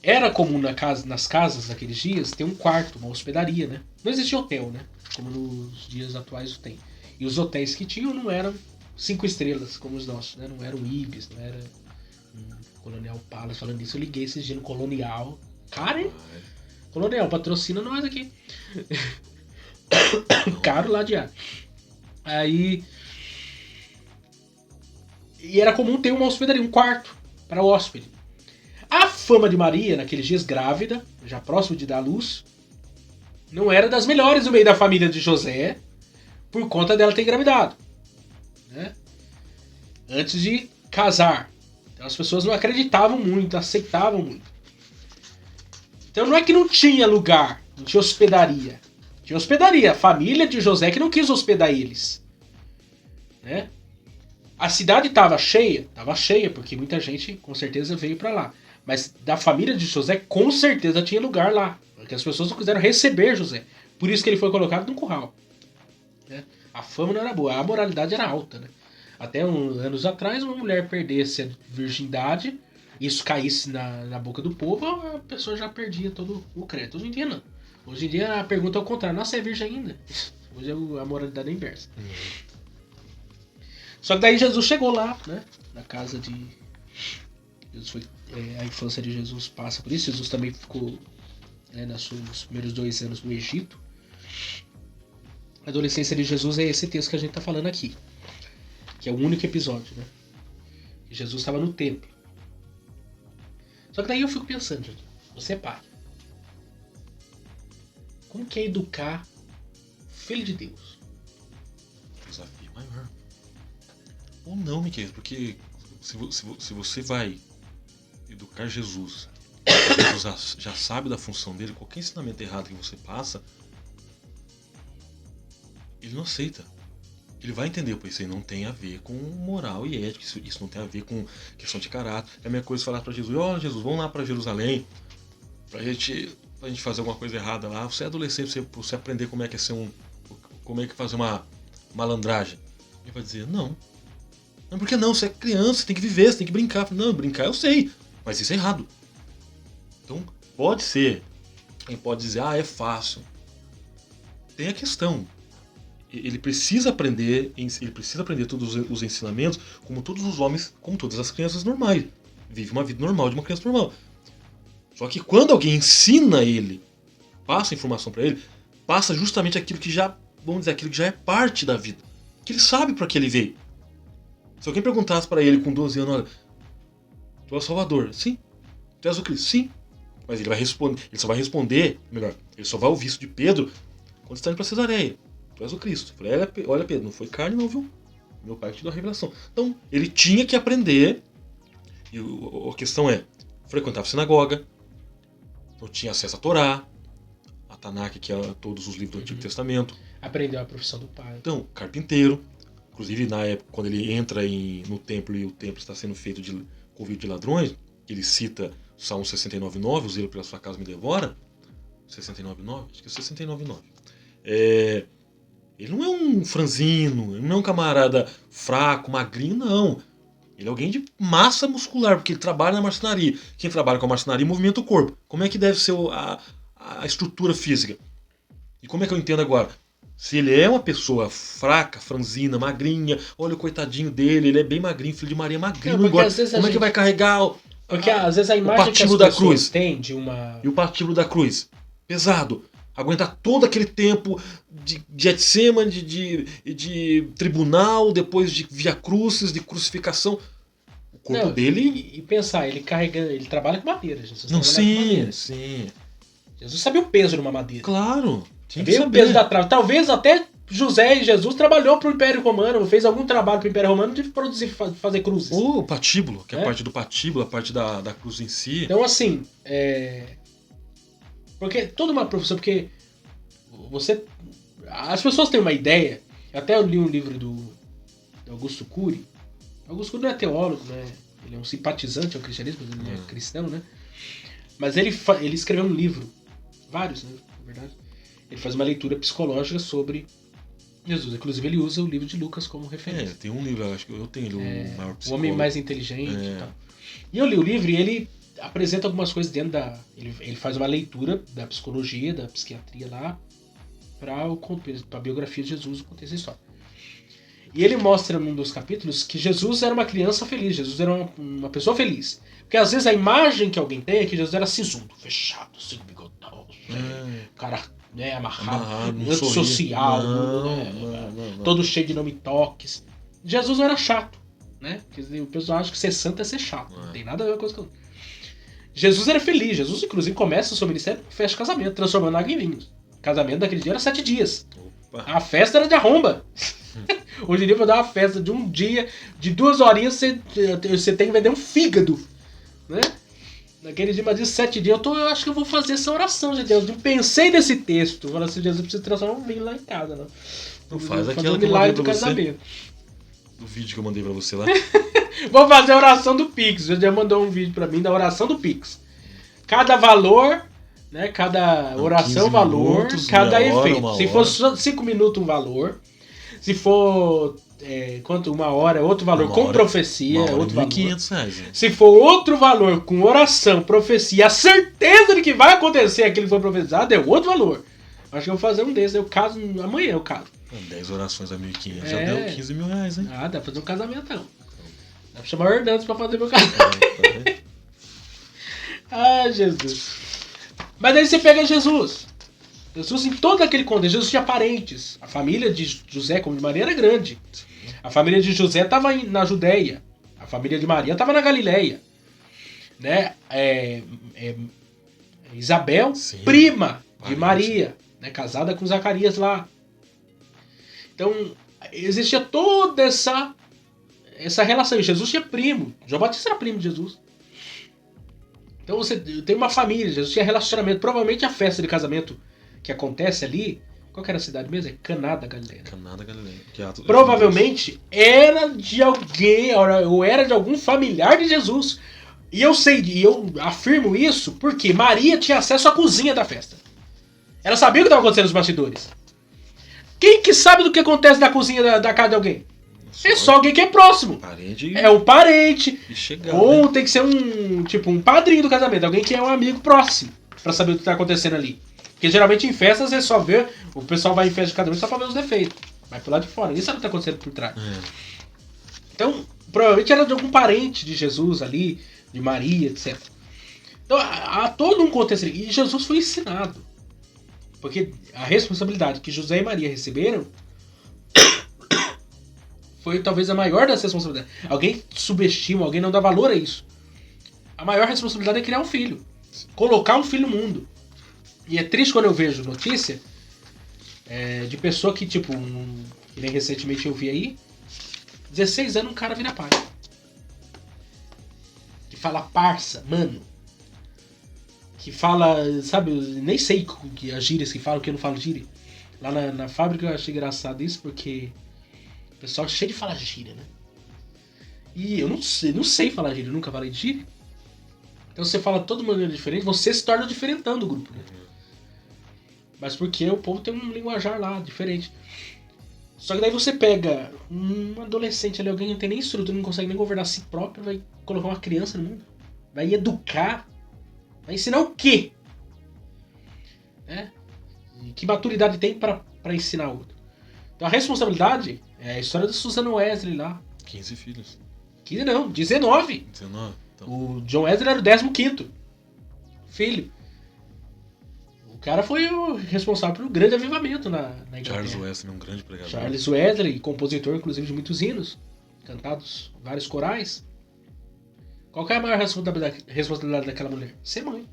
Era comum nas casas naqueles dias ter um quarto, uma hospedaria, né? Não existia hotel, né? Como nos dias atuais tem. E os hotéis que tinham não eram 5 estrelas como os nossos, né? Não eram Ibis, não era Colonial Palace. Falando nisso, eu liguei esse dia no Colonial. Cara, hein? Colonial, patrocina nós aqui. Caro lá de ar. Aí... E era comum ter uma hospedaria, um quarto para o hóspede. A fama de Maria, naqueles dias grávida, já próximo de dar à luz, não era das melhores no meio da família de José, por conta dela ter engravidado, né? Antes de casar. Então as pessoas não acreditavam muito, aceitavam muito. Então não é que não tinha lugar, não tinha hospedaria. Tinha hospedaria, a família de José que não quis hospedar eles, né? A cidade estava cheia, porque muita gente com certeza veio para lá. Mas da família de José com certeza tinha lugar lá, porque as pessoas não quiseram receber José. Por isso que ele foi colocado num curral, né? A fama não era boa, a moralidade era alta, né? Até uns anos atrás, uma mulher perdesse a virgindade, isso caísse na boca do povo, a pessoa já perdia todo o crédito. Hoje em dia não. Hoje em dia a pergunta é o contrário. Nossa, é virgem ainda? Hoje a moralidade é inversa. Só que daí Jesus chegou lá, né? Na casa de... Jesus foi, a infância de Jesus passa por isso. Jesus também ficou, né, nos primeiros 2 anos no Egito. A adolescência de Jesus é esse texto que a gente está falando aqui. Que é o único episódio, né? Que Jesus estava no templo. Só que daí eu fico pensando, gente, você é pai. Como que é educar filho de Deus? Desafio maior. Ou não, Miquel, porque se você vai educar Jesus, Jesus já sabe da função dele, qualquer ensinamento errado que você passa, ele não aceita. Ele vai entender, pois isso aí não tem a ver com moral e ética, isso não tem a ver com questão de caráter. É a mesma coisa falar para Jesus, ó, Jesus, vamos lá para Jerusalém, pra gente fazer alguma coisa errada lá. Você é adolescente, você aprender como é que é como é que fazer uma malandragem. Ele vai dizer, não. Mas por que não? Você é criança, você tem que viver, você tem que brincar. Não, brincar eu sei, mas isso é errado. Então, pode ser. Quem pode dizer, é fácil. Tem a questão. Ele precisa aprender todos os ensinamentos, como todos os homens, como todas as crianças normais. Vive uma vida normal de uma criança normal. Só que quando alguém ensina ele, passa a informação para ele, passa justamente aquilo que já, vamos dizer, aquilo que já é parte da vida. Que ele sabe para que ele veio. Se alguém perguntasse para ele com 12 anos, olha, tu é o Salvador? Sim. Tu és o Cristo? Sim. Mas ele só vai responder, melhor, ele só vai ouvir isso de Pedro quando está indo para Cesareia. Tu és o Cristo. Eu falei, olha Pedro, não foi carne não, viu? Meu pai te deu a revelação. Então, ele tinha que aprender, e a questão é, frequentava a sinagoga, não tinha acesso à Torá, a Tanakh, que é todos os livros do Antigo Testamento. Aprendeu a profissão do pai. Então, carpinteiro. Inclusive, na época, quando ele entra no templo e o templo está sendo feito com vídeo de ladrões, ele cita o Salmo 69:9, o zelo pela sua casa me devora. 69:9? Acho que é 69:9. Ele não é um franzino, ele não é um camarada fraco, magrinho, não. Ele é alguém de massa muscular, porque ele trabalha na marcenaria. Quem trabalha com a marcenaria movimenta o corpo. Como é que deve ser a estrutura física? E como é que eu entendo agora? Se ele é uma pessoa fraca, franzina, magrinha, olha o coitadinho dele, ele é bem magrinho, filho de Maria, magrinho, igual. Como é que vai carregar porque às vezes a imagem que as da cruz tem de uma... E o patíbulo da cruz, pesado. Aguentar todo aquele tempo de Getsemane, de tribunal, depois de via crucis, de crucificação. O corpo dele... E pensar, ele trabalha com madeira. Jesus. Não, sim. Jesus sabia o peso de uma madeira. Claro. Sabia o peso da trave. Talvez até José e Jesus trabalhou pro Império Romano, fez algum trabalho pro Império Romano de produzir, fazer cruzes. O patíbulo, que é a parte do patíbulo, a parte da cruz em si. Então, assim, porque toda uma profissão, porque você... As pessoas têm uma ideia, até eu li um livro do Augusto Cury. Augusto Cury não é teólogo, né? Ele é um simpatizante ao cristianismo, mas ele não é cristão, né? Mas ele escreveu um livro, vários, né, na verdade. Ele faz uma leitura psicológica sobre Jesus. Inclusive, ele usa o livro de Lucas como referência. Tem um livro, acho que eu tenho ele, o maior psicólogo. O Homem Mais Inteligente e tal. E eu li o livro e ele apresenta algumas coisas dentro da... Ele faz uma leitura da psicologia, da psiquiatria lá, para a biografia de Jesus, o contexto da história. E ele mostra num dos capítulos que Jesus era uma criança feliz, Jesus era uma pessoa feliz. Porque às vezes a imagem que alguém tem é que Jesus era sisudo, fechado, assim, bigodão, cara, né, amarrado, antissocial, todo cheio de nome toques. Jesus não era chato, né? Porque o pessoal acha que ser santo é ser chato, não tem nada a ver com a coisa que eu... Jesus era feliz, Jesus inclusive começa o seu ministério com festa de casamento, transformando água em vinho. O casamento daquele dia era 7 dias. Opa. A festa era de arromba. Hoje em dia, pra dar uma festa de um dia, de 2 horinhas, você tem que vender um fígado, né? Naquele dia, mas de 7 dias, eu acho que eu vou fazer essa oração de Deus. Eu pensei nesse texto. Falei assim, Jesus precisa transformar um vinho lá em casa, né? Não faz aquela um milagre do casamento. Do vídeo que eu mandei pra você lá. Vou fazer a oração do Pix. Você já mandou um vídeo pra mim da oração do Pix. Cada valor, né? Cada oração, valor, minutos, cada efeito. Se for 5 minutos, um valor. Se for uma hora, outro valor com profecia, outro valor. R$1.500, né? Se for outro valor com oração, profecia, a certeza de que vai acontecer aquilo que foi profetizado, é outro valor. Acho que eu vou fazer um desses. Eu caso amanhã, eu caso. 10 orações a 1.500 já deu R$15 mil, hein? Ah, dá pra fazer um casamentão. Dá pra chamar o Hernandes pra fazer meu casamento. Ah, Jesus. Mas aí você pega Jesus. Jesus em todo aquele contexto. Jesus tinha parentes. A família de José, como de Maria, era grande. A família de José estava na Judéia. A família de Maria estava na Galileia. Né? Isabel, sim, prima de Maria, né? Casada com Zacarias lá. Então, existia toda essa relação. Jesus tinha primo. João Batista era primo de Jesus. Então você tem uma família. Jesus tinha relacionamento. Provavelmente a festa de casamento que acontece ali, qual que era a cidade mesmo? É Caná da Galileia. Caná da Galileia. Provavelmente era de alguém, ou era de algum familiar de Jesus. E eu afirmo isso porque Maria tinha acesso à cozinha da festa. Ela sabia o que estava acontecendo nos bastidores. Quem que sabe do que acontece na cozinha da casa de alguém? É só alguém que é próximo. É o parente. Ou tem que ser um padrinho do casamento, alguém que é um amigo próximo, pra saber o que está acontecendo ali. Porque geralmente em festas você só vê, o pessoal vai em festa de casamento só pra ver os defeitos. Vai pro lado de fora, ninguém sabe o que tá acontecendo por trás. Então, provavelmente era de algum parente de Jesus ali, de Maria, etc. Então, há todo um contexto ali. E Jesus foi ensinado. Porque a responsabilidade que José e Maria receberam foi talvez a maior das responsabilidades. Alguém subestima, alguém não dá valor a isso. A maior responsabilidade é criar um filho. Colocar um filho no mundo. E é triste quando eu vejo notícia de pessoa que, que nem recentemente eu vi aí, 16 anos um cara vira pai. Que fala parça, mano. Que fala, sabe, nem sei as gírias que falam, que eu não falo gíria. Lá na fábrica eu achei engraçado isso, porque o pessoal é cheio de falar gíria, né? E eu não sei falar gíria, eu nunca falei de gíria. Então você fala de toda maneira diferente, você se torna diferentão do grupo, né? Mas porque o povo tem um linguajar lá, diferente. Só que daí você pega um adolescente ali, alguém que não tem nem estrutura, não consegue nem governar a si próprio, vai colocar uma criança no mundo. Vai educar. Vai ensinar o quê? E que maturidade tem pra ensinar outro? Então a responsabilidade é a história do Susan Wesley lá. 15 filhos. 15 não, 19. 19. Então. O John Wesley era o 15º filho. O cara foi o responsável pelo grande avivamento na Inglaterra. Charles Wesley é um grande pregador. Charles Wesley, compositor inclusive de muitos hinos, cantados vários corais. Qual que é a maior responsabilidade daquela mulher? Ser mãe.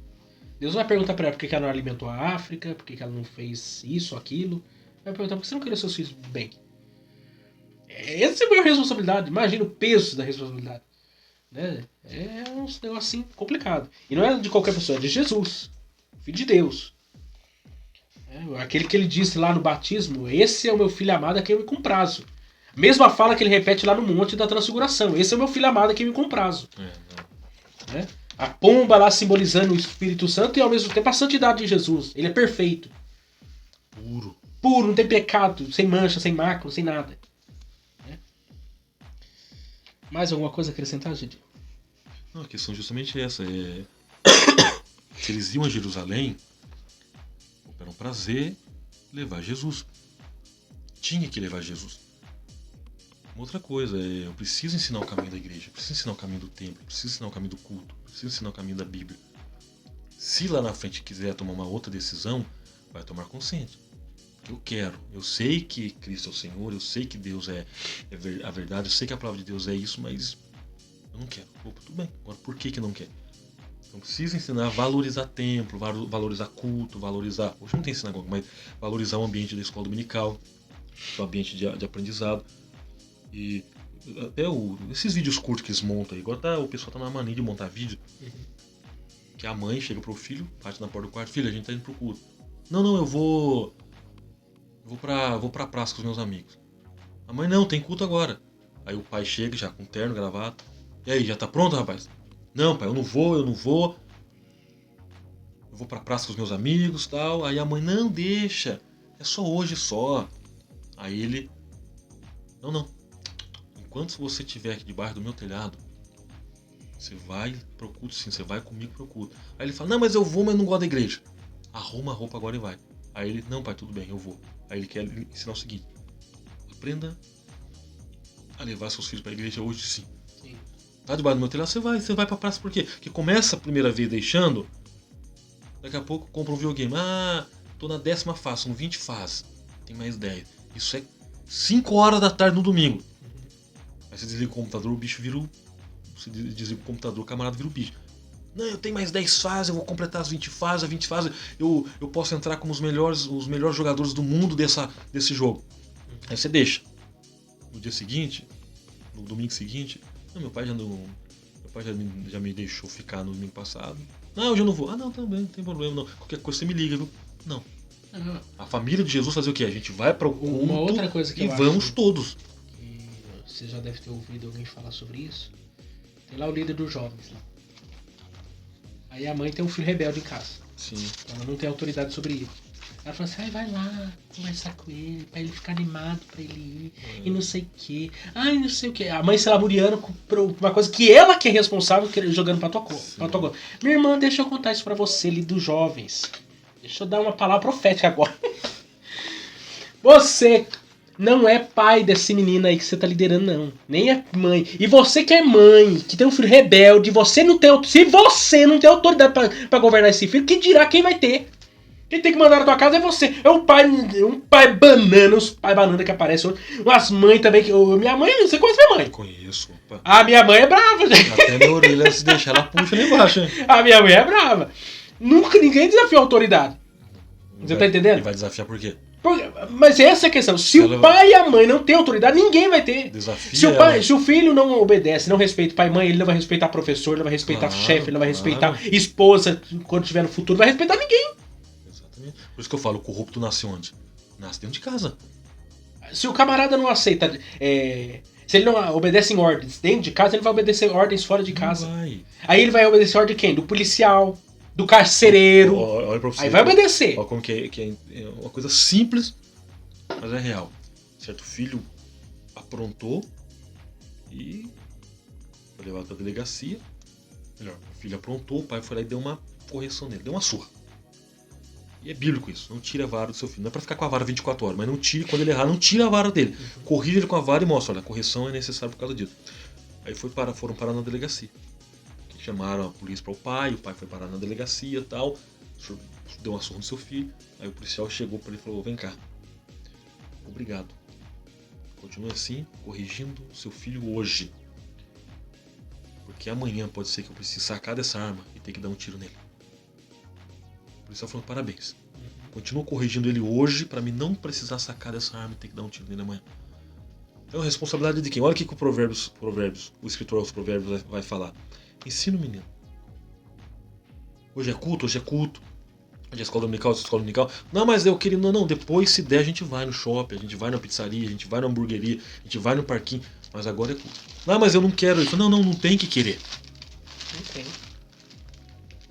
Deus não vai perguntar pra ela por que ela não alimentou a África, por que ela não fez isso, aquilo. Vai perguntar por que você não queria seus filhos bem. Essa é a maior responsabilidade. Imagina o peso da responsabilidade. Né? É um negócio assim complicado. E não é de qualquer pessoa, é de Jesus, Filho de Deus. Aquele que ele disse lá no batismo: esse é o meu filho amado a quem eu me comprazo. Mesma fala que ele repete lá no Monte da Transfiguração: esse é o meu filho amado a quem eu me comprazo. Né? A pomba lá simbolizando o Espírito Santo e ao mesmo tempo a santidade de Jesus. Ele é perfeito. Puro, não tem pecado, sem mancha, sem mácula, sem nada. Né? Mais alguma coisa a acrescentar, gente? Não, a questão justamente é essa. Se eles iam a Jerusalém, era um prazer levar Jesus. Tinha que levar Jesus. Uma outra coisa, eu preciso ensinar o caminho da igreja, eu preciso ensinar o caminho do templo, eu preciso ensinar o caminho do culto, eu preciso ensinar o caminho da Bíblia. Se lá na frente quiser tomar uma outra decisão, vai tomar consciente. Porque eu quero. Eu sei que Cristo é o Senhor, eu sei que Deus é a verdade, eu sei que a palavra de Deus é isso, mas eu não quero. Opa, tudo bem. Agora, por que não quer? Então precisa ensinar a valorizar templo, valorizar culto, valorizar... Hoje não tem sinagoga, mas valorizar o ambiente da escola dominical, o ambiente de aprendizado. E até esses vídeos curtos que eles montam aí. Agora o pessoal tá na mania de montar vídeo. Que a mãe chega pro filho, bate na porta do quarto: filho, a gente tá indo pro culto. Não, eu vou pra praça com os meus amigos. A mãe: não, tem culto agora. Aí o pai chega já com terno, gravata: e aí, já tá pronto, rapaz? Não, pai, eu não vou. Eu vou pra praça com os meus amigos, tal. Aí a mãe: não, deixa, é só hoje só. Aí ele: não, enquanto você estiver aqui debaixo do meu telhado, você vai pro culto sim, você vai comigo pro culto. Aí ele fala: não, mas eu vou, mas não gosto da igreja. Arruma a roupa agora e vai. Aí ele: não, pai, tudo bem, eu vou. Aí ele quer ensinar o seguinte: aprenda a levar seus filhos pra igreja hoje sim. Tá debaixo do meu telhado, você vai pra praça por quê? Porque começa a primeira vez deixando, daqui a pouco compra um videogame. Ah, tô na 10ª fase, são 20 fases. Tem mais 10. Isso é 5 horas da tarde no domingo. Aí você desliga o computador, o bicho vira o... Você desliga o computador, o camarada vira o bicho. Não, eu tenho mais 10 fases, eu vou completar as 20 fases, eu posso entrar como os melhores jogadores do mundo desse jogo. Aí você deixa. No dia seguinte, no domingo seguinte, não, meu pai já me deixou ficar no domingo passado. Não, hoje eu não vou. Ah, não, também, não tem problema não. Qualquer coisa você me liga, viu? Não. A família de Jesus fazer o quê? A gente vai para o culto uma outra coisa que e vamos todos. Que você já deve ter ouvido alguém falar sobre isso. Tem lá o líder dos jovens lá. Aí a mãe tem um filho rebelde em casa. Sim. Ela não tem autoridade sobre ele. Ela fala assim: vai lá conversar com ele, pra ele ficar animado pra ele ir, e não sei o que. Ai, não sei o que. A mãe se lamuriando por uma coisa que ela que é responsável, jogando pra tua conta. Minha irmã, deixa eu contar isso pra você, líder dos jovens. Deixa eu dar uma palavra profética agora. Você não é pai desse menino aí que você tá liderando, não. Nem é mãe. E você que é mãe, que tem um filho rebelde, se você não tem autoridade pra governar esse filho, quem dirá quem vai ter? Quem tem que mandar na tua casa é você. É um pai banana, uns pai banana que aparecem hoje. Umas mães também. Minha mãe, você conhece minha mãe? Conheço, opa. A minha mãe é brava, gente. Até minha orelha, se deixar, ela puxa ali embaixo, hein? A minha mãe é brava. Nunca ninguém desafiou a autoridade. Você tá entendendo? E vai desafiar por quê? Mas essa é a questão. Se o pai e a mãe não têm autoridade, ninguém vai ter. Desafia se o filho não obedece, não respeita o pai e mãe, ele não vai respeitar professor, ele não vai respeitar chefe, ele não vai respeitar esposa quando estiver no futuro, não vai respeitar ninguém. Exatamente. Por isso que eu falo, o corrupto nasce onde? Nasce dentro de casa. Se o camarada não aceita, se ele não obedece em ordens dentro de casa, ele vai obedecer ordens fora de casa. Aí ele vai obedecer ordem de quem? Do policial, do carcereiro. Olha pra você, aí vai obedecer. Olha como que é uma coisa simples, mas é real. Certo filho aprontou e foi levado pra delegacia. Melhor, o filho aprontou, o pai foi lá e deu uma correção nele, deu uma surra. E é bíblico isso, não tira a vara do seu filho. Não é pra ficar com a vara 24 horas, mas não tire, quando ele errar, não tira a vara dele. Corrige ele com a vara e mostra: olha, a correção é necessária por causa disso. Aí foram parar na delegacia. Chamaram a polícia para o pai foi parar na delegacia e tal. Deu uma surra no seu filho. Aí o policial chegou para ele e falou: vem cá, obrigado. Continue assim, corrigindo o seu filho hoje. Porque amanhã pode ser que eu precise sacar dessa arma e ter que dar um tiro nele. O policial falou: parabéns. Continuo corrigindo ele hoje pra mim não precisar sacar dessa arma e ter que dar um tiro nele amanhã. Então a responsabilidade de quem? Olha o que o Provérbios, o escritor aos Provérbios vai falar. Ensina o menino. Hoje é culto. Hoje é escola dominical. Não, mas eu queria... Não, depois se der a gente vai no shopping, a gente vai na pizzaria, a gente vai na hamburgueria, a gente vai no parquinho. Mas agora é culto. Não, mas eu não quero. Ele falou, não tem que querer. Não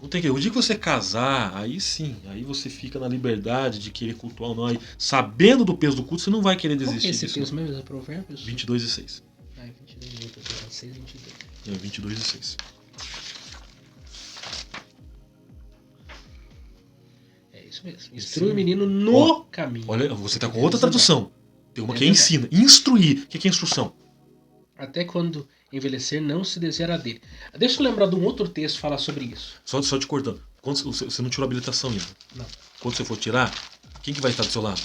tem que. O dia que você casar, aí sim, aí você fica na liberdade de querer cultuar ou não. Aí, sabendo do peso do culto, você não vai querer desistir disso. Qual que é esse peso mesmo? É Provérbios? 22:6. 6, 22. É, 22:6. É isso mesmo. Instrui o menino no caminho. Olha, você tá com outra tradução. Tem uma que é ensina. Instruir. O que é instrução? Até quando envelhecer, não se desviará dele. Deixa eu lembrar de um outro texto que fala sobre isso. Só te cortando. Quando você não tirou a habilitação ainda. Não. Quando você for tirar, quem que vai estar do seu lado?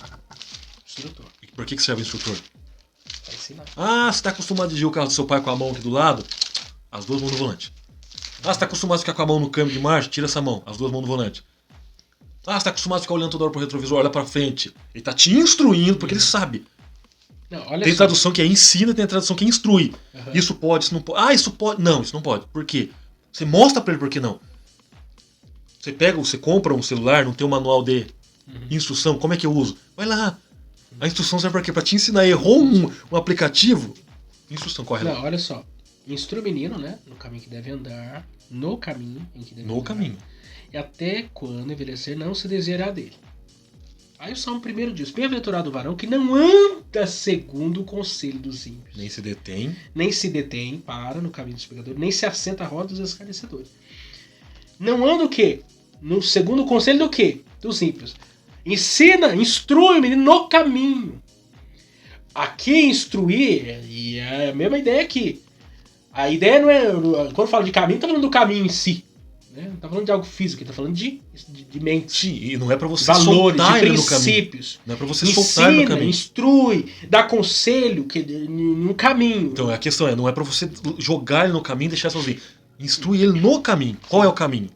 Instrutor. E por que serve o instrutor? Vai ensinar. Ah, você tá acostumado a dirigir o carro do seu pai com a mão aqui do lado? As duas mãos no volante. Ah, você tá acostumado a ficar com a mão no câmbio de marcha? Tira essa mão, as duas mãos no volante. Ah, você tá acostumado a ficar olhando toda hora pro retrovisor? Olha pra frente. Ele tá te instruindo porque ele sabe. Não, olha Tem só. tradução que é ensina, tem tradução que é instrui. Uhum. Isso pode, isso não pode. Ah, isso pode. Não, isso não pode. Por quê? Você mostra pra ele por que não. Você compra um celular, não tem um manual de instrução, como é que eu uso? Vai lá. A instrução serve pra quê? Pra te ensinar. Errou um aplicativo? Instrução, corre lá. Não, olha só. Instrui o menino, né? No caminho que deve andar. No caminho em que deve andar. No caminho. E até quando envelhecer, não se desviará dele. Aí o Salmo 1 diz: bem-aventurado o varão que não anda segundo o conselho dos ímpios. Nem se detém. Para no caminho dos pecadores, nem se assenta à roda dos escarnecedores. Não anda o quê? No segundo o conselho do quê? Dos ímpios. Instrui o menino no caminho. Aqui instruir, e é a mesma ideia aqui. A ideia não é, quando fala de caminho, não tá falando do caminho em si. Né? Não tá falando de algo físico, tá falando de mente. Sim, e não é pra você valores, soltar de ele no caminho. princípios. Não é pra você soltar ele no caminho. Instrui, dá conselho no caminho. Então a questão não é pra você jogar ele no caminho e deixar sozinho. Instrui ele no caminho. Qual é o caminho?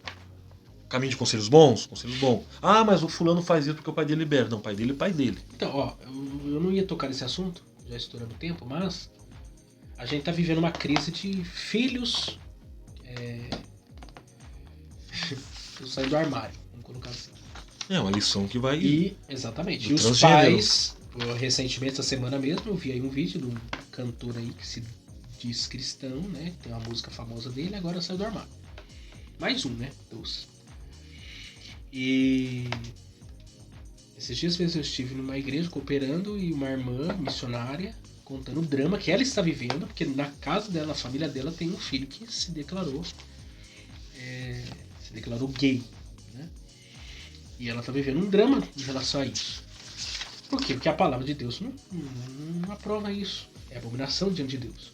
Caminho de conselhos bons? Conselhos bons. Ah, mas o fulano faz isso porque o pai dele libera. Não, o pai dele é o pai dele. Então, ó, eu não ia tocar nesse assunto, já estourando o tempo, mas a gente tá vivendo uma crise de filhos saindo do armário, vamos colocar assim. É uma lição que vai... Exatamente. Do E os transgênero. pais, recentemente, essa semana mesmo, eu vi aí um vídeo de um cantor aí que se diz cristão, né? Tem uma música famosa dele, agora saiu do armário. Mais um, né? Dos. E esses dias mesmo eu estive numa igreja cooperando e uma irmã missionária contando o drama que ela está vivendo, porque na casa dela, na família dela, tem um filho que se declarou gay, né? E ela está vivendo um drama em relação a isso. Por quê? Porque a palavra de Deus não aprova isso. É abominação diante de Deus.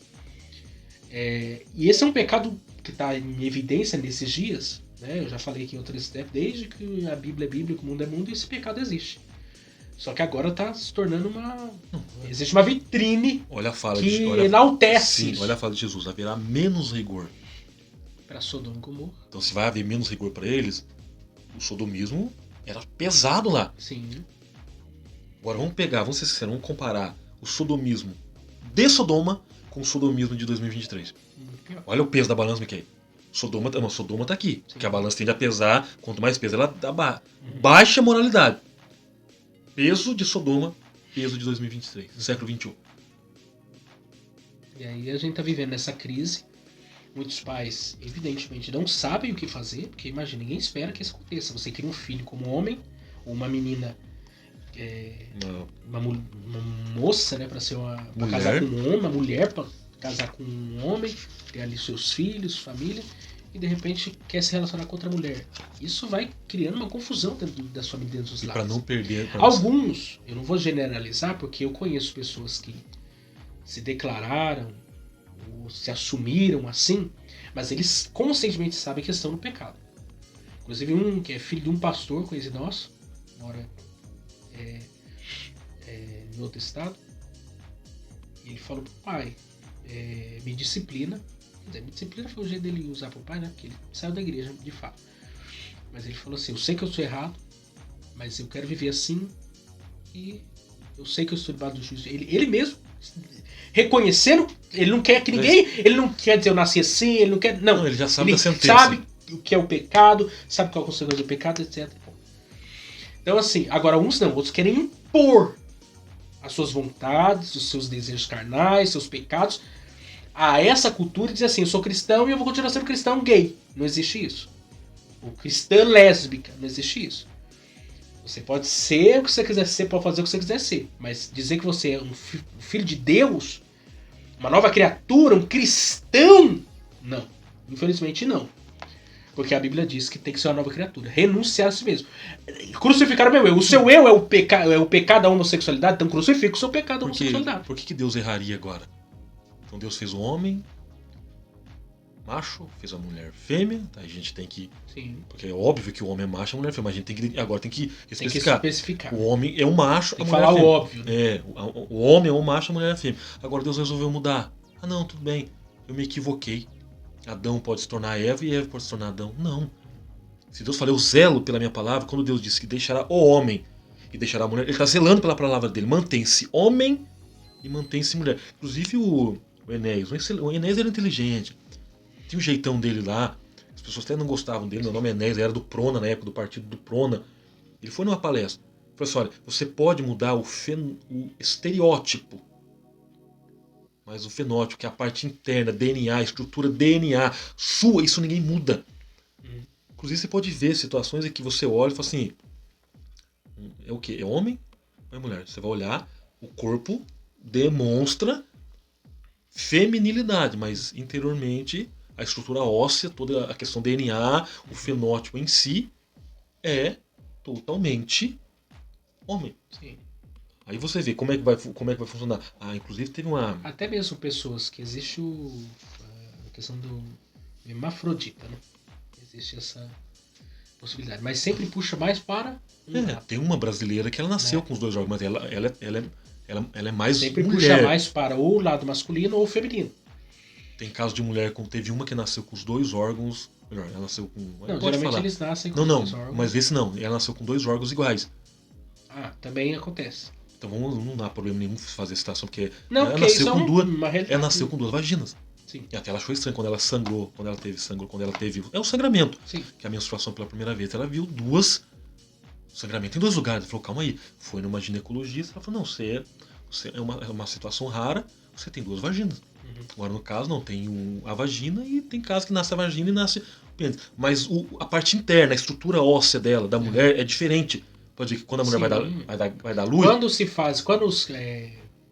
E esse é um pecado que está em evidência nesses dias, né? Eu já falei aqui em outros steps, desde que a Bíblia é Bíblia, que o mundo é mundo, esse pecado existe. Só que agora está se tornando existe uma vitrine olha a fala que enaltece. Sim, isso. olha a fala de Jesus. Haverá menos rigor. Para Sodoma e Gomorra. Então se vai haver menos rigor para eles, o sodomismo era pesado lá. Sim. Agora vamos ser sinceros, vamos comparar o sodomismo de Sodoma com o sodomismo de 2023. Olha o peso da balança, Miquel. Sodoma tá aqui. Sim. Porque a balança tende a pesar, quanto mais peso ela dá baixa moralidade. Peso de Sodoma, peso de 2023, no século XXI. E aí a gente tá vivendo nessa crise. Muitos pais, evidentemente, não sabem o que fazer, porque imagina, ninguém espera que isso aconteça. Você cria um filho como homem, ou uma menina, uma moça, né, pra casar com um homem, uma mulher pra casar com um homem, ter ali seus filhos, família, e de repente quer se relacionar com outra mulher. Isso vai criando uma confusão dentro da sua família, dentro dos lares. Para não perder... Alguns, eu não vou generalizar, porque eu conheço pessoas que se declararam ou se assumiram assim, mas eles conscientemente sabem que estão no pecado. Inclusive um que é filho de um pastor conhecido nosso, mora em outro estado, e ele falou pro pai, me disciplina. Me disciplina foi o jeito dele usar pro pai, né? Porque ele saiu da igreja, de fato. Mas ele falou assim, eu sei que eu sou errado, Mas eu quero viver assim e eu sei que eu estou debaixo do juízo. Ele mesmo reconhecendo, ele não quer que ninguém, ele não quer dizer eu nasci assim, ele não quer, não. Ele já sabe Ele da sentença. sabe o que é o pecado, sabe qual é a consequência do pecado, etc. Então assim, agora uns não, outros querem impor as suas vontades, os seus desejos carnais, seus pecados a essa cultura e dizer assim, eu sou cristão e eu vou continuar sendo cristão gay. Não existe isso. Ou cristã lésbica, não existe isso. Você pode ser o que você quiser ser, pode fazer o que você quiser ser. Mas dizer que você é um filho de Deus, uma nova criatura, um cristão, não. Infelizmente não. Porque a Bíblia diz que tem que ser uma nova criatura. Renunciar a si mesmo. Crucificar o meu eu. O seu eu é o pecado da homossexualidade, então crucifica o seu pecado da homossexualidade. Por que Deus erraria agora? Então Deus fez o homem macho, fez a mulher fêmea, tá? A gente tem que... Sim. Porque é óbvio que o homem é macho e a mulher é fêmea, mas a gente tem que especificar. O homem é um macho, tem a que mulher falar é fêmea. O óbvio. Né? É, o homem é um macho, a mulher é fêmea. Agora Deus resolveu mudar. Ah não, tudo bem, eu me equivoquei. Adão pode se tornar Eva e Eva pode se tornar Adão. Não. Se Deus falou, eu zelo pela minha palavra, quando Deus disse que deixará o homem e deixará a mulher, ele está zelando pela palavra dele. Mantém-se homem e mantém-se mulher. Inclusive o Enéas. O Enéas era inteligente. Tinha um jeitão dele lá. As pessoas até não gostavam dele. Meu nome é Enéas, era do Prona, na época do partido do Prona. Ele foi numa palestra. Falou assim, olha, você pode mudar o estereótipo, mas o fenótipo, que é a parte interna, DNA, estrutura DNA, sua, isso ninguém muda. Inclusive você pode ver situações em que você olha e fala assim, é o quê? É homem ou é mulher? Você vai olhar, o corpo demonstra feminilidade, mas interiormente a estrutura óssea, toda a questão DNA, o fenótipo em si é totalmente homem. Sim. Aí você vê como é que vai funcionar. Ah, inclusive teve uma... Até mesmo pessoas que existe a questão do hermafrodita, né? Existe essa possibilidade, mas sempre puxa mais para tem uma brasileira que ela nasceu com os dois órgãos, mas ela é mais sempre mulher. Puxa mais para ou o lado masculino ou feminino. Tem caso de mulher, teve uma que nasceu com os dois órgãos. Melhor, ela nasceu com... Não, geralmente eles nascem com não, dois órgãos. mas esse não. Ela nasceu com dois órgãos iguais. Ah, também acontece. Então não dá problema nenhum fazer essa situação, porque não, ela porque nasceu isso com duas. Ela nasceu com duas vaginas. Sim. E até ela achou estranho quando ela sangrou, quando ela teve. É o sangramento. Sim. Que a menstruação pela primeira vez. Ela viu sangramento em dois lugares. Ela falou, calma aí. Foi numa ginecologista. Ela falou, não, você é uma situação rara, você tem duas vaginas. Uhum. Agora, no caso, não, tem a vagina e tem caso que nasce a vagina e nasce o pênis. Mas a parte interna, a estrutura óssea dela, da mulher, é diferente. Pode dizer que quando a mulher vai dar luz... Quando os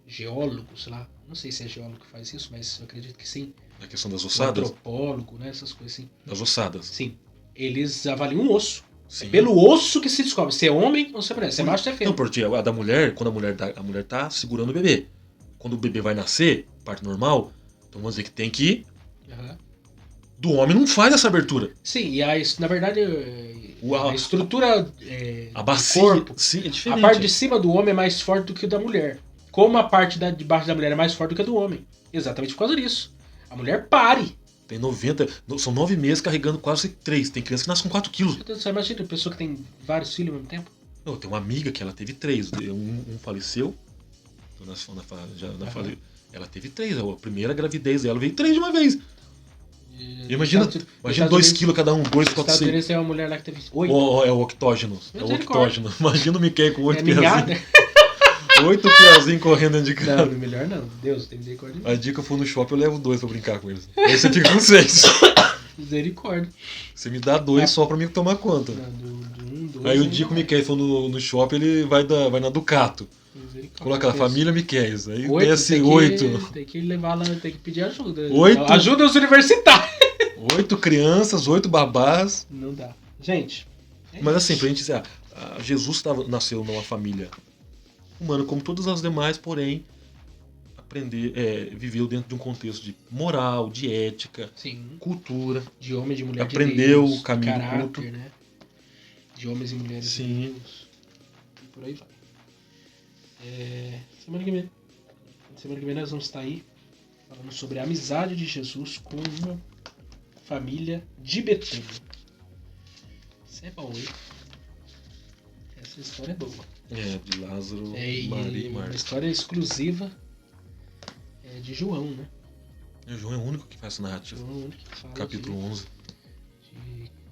geólogos lá, não sei se é geólogo que faz isso, mas eu acredito que sim. A questão das ossadas? Antropólogo, né, essas coisas assim. Das ossadas. Sim. Eles avaliam o osso. Sim. É pelo osso que se descobre se é homem ou se é mulher, se é macho ou se é fêmea. Não, porque a da mulher, quando a mulher tá segurando o bebê. Quando o bebê vai nascer, parte normal, então vamos dizer que tem que... Uhum. Do homem não faz essa abertura. Sim, e na verdade a estrutura a bacia, do corpo, sim, é diferente. A parte de cima do homem é mais forte do que a da mulher. Como a parte de baixo da mulher é mais forte do que a do homem. Exatamente por causa disso. A mulher pare. Tem 90, são 9 meses carregando quase 3. Tem criança que nasce com 4 quilos. Você imagina uma pessoa que tem vários filhos ao mesmo tempo? Não, tem uma amiga que ela teve 3. Um faleceu. Ela teve 3. A primeira gravidez dela veio 3 de uma vez. Imagina 2 quilos cada um, 2, 4, 6. Estados Unidos tem uma mulher lá que teve 8. É o octógeno. Imagina o Mickey com 8 piazinhos. 8 piazinhos correndo dentro de casa. Não, melhor não. Deus, tem misericórdia. A dica, eu for no shopping, eu levo 2 pra brincar com eles. Aí você fica com 6. Misericórdia. Você me dá 2 só pra mim tomar conta. Aí o dia que o Mickey for no shopping, ele vai na Ducato. Coloca a família Mickey. Aí desce 8. Tem que levar lá, tem que pedir ajuda. 8. Ajuda os universitários. 8 crianças, 8 babás. Não dá. Gente. Mas assim, pra gente dizer, Jesus nasceu numa família humana como todas as demais, porém viveu dentro de um contexto de moral, de ética, sim, cultura, de homem e de mulher, aprendeu de Deus, o caminho caráter, culto, né? De homens e mulheres, sim, de Deus, e por aí vai. Semana que vem nós vamos estar aí falando sobre a amizade de Jesus com uma família de Betânia. Isso é bom, hein? Essa história é boa. De Lázaro, E Maria e uma Marta. história exclusiva de João, né? João é o único que faz essa narrativa. João é o único que fala Capítulo 11.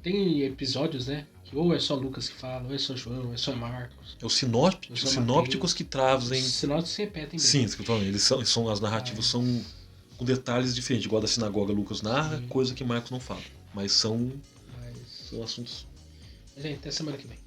Tem episódios, né? Que ou é só Lucas que fala, ou é só João, ou é só Marcos. É os sinópticos que trazem. Os sinóticos se repetem Sim, bem. isso que eu tô falando. As narrativas são com detalhes diferentes. Igual da sinagoga, Lucas narra, coisa que Marcos não fala. Mas são assuntos. Gente, até semana que vem.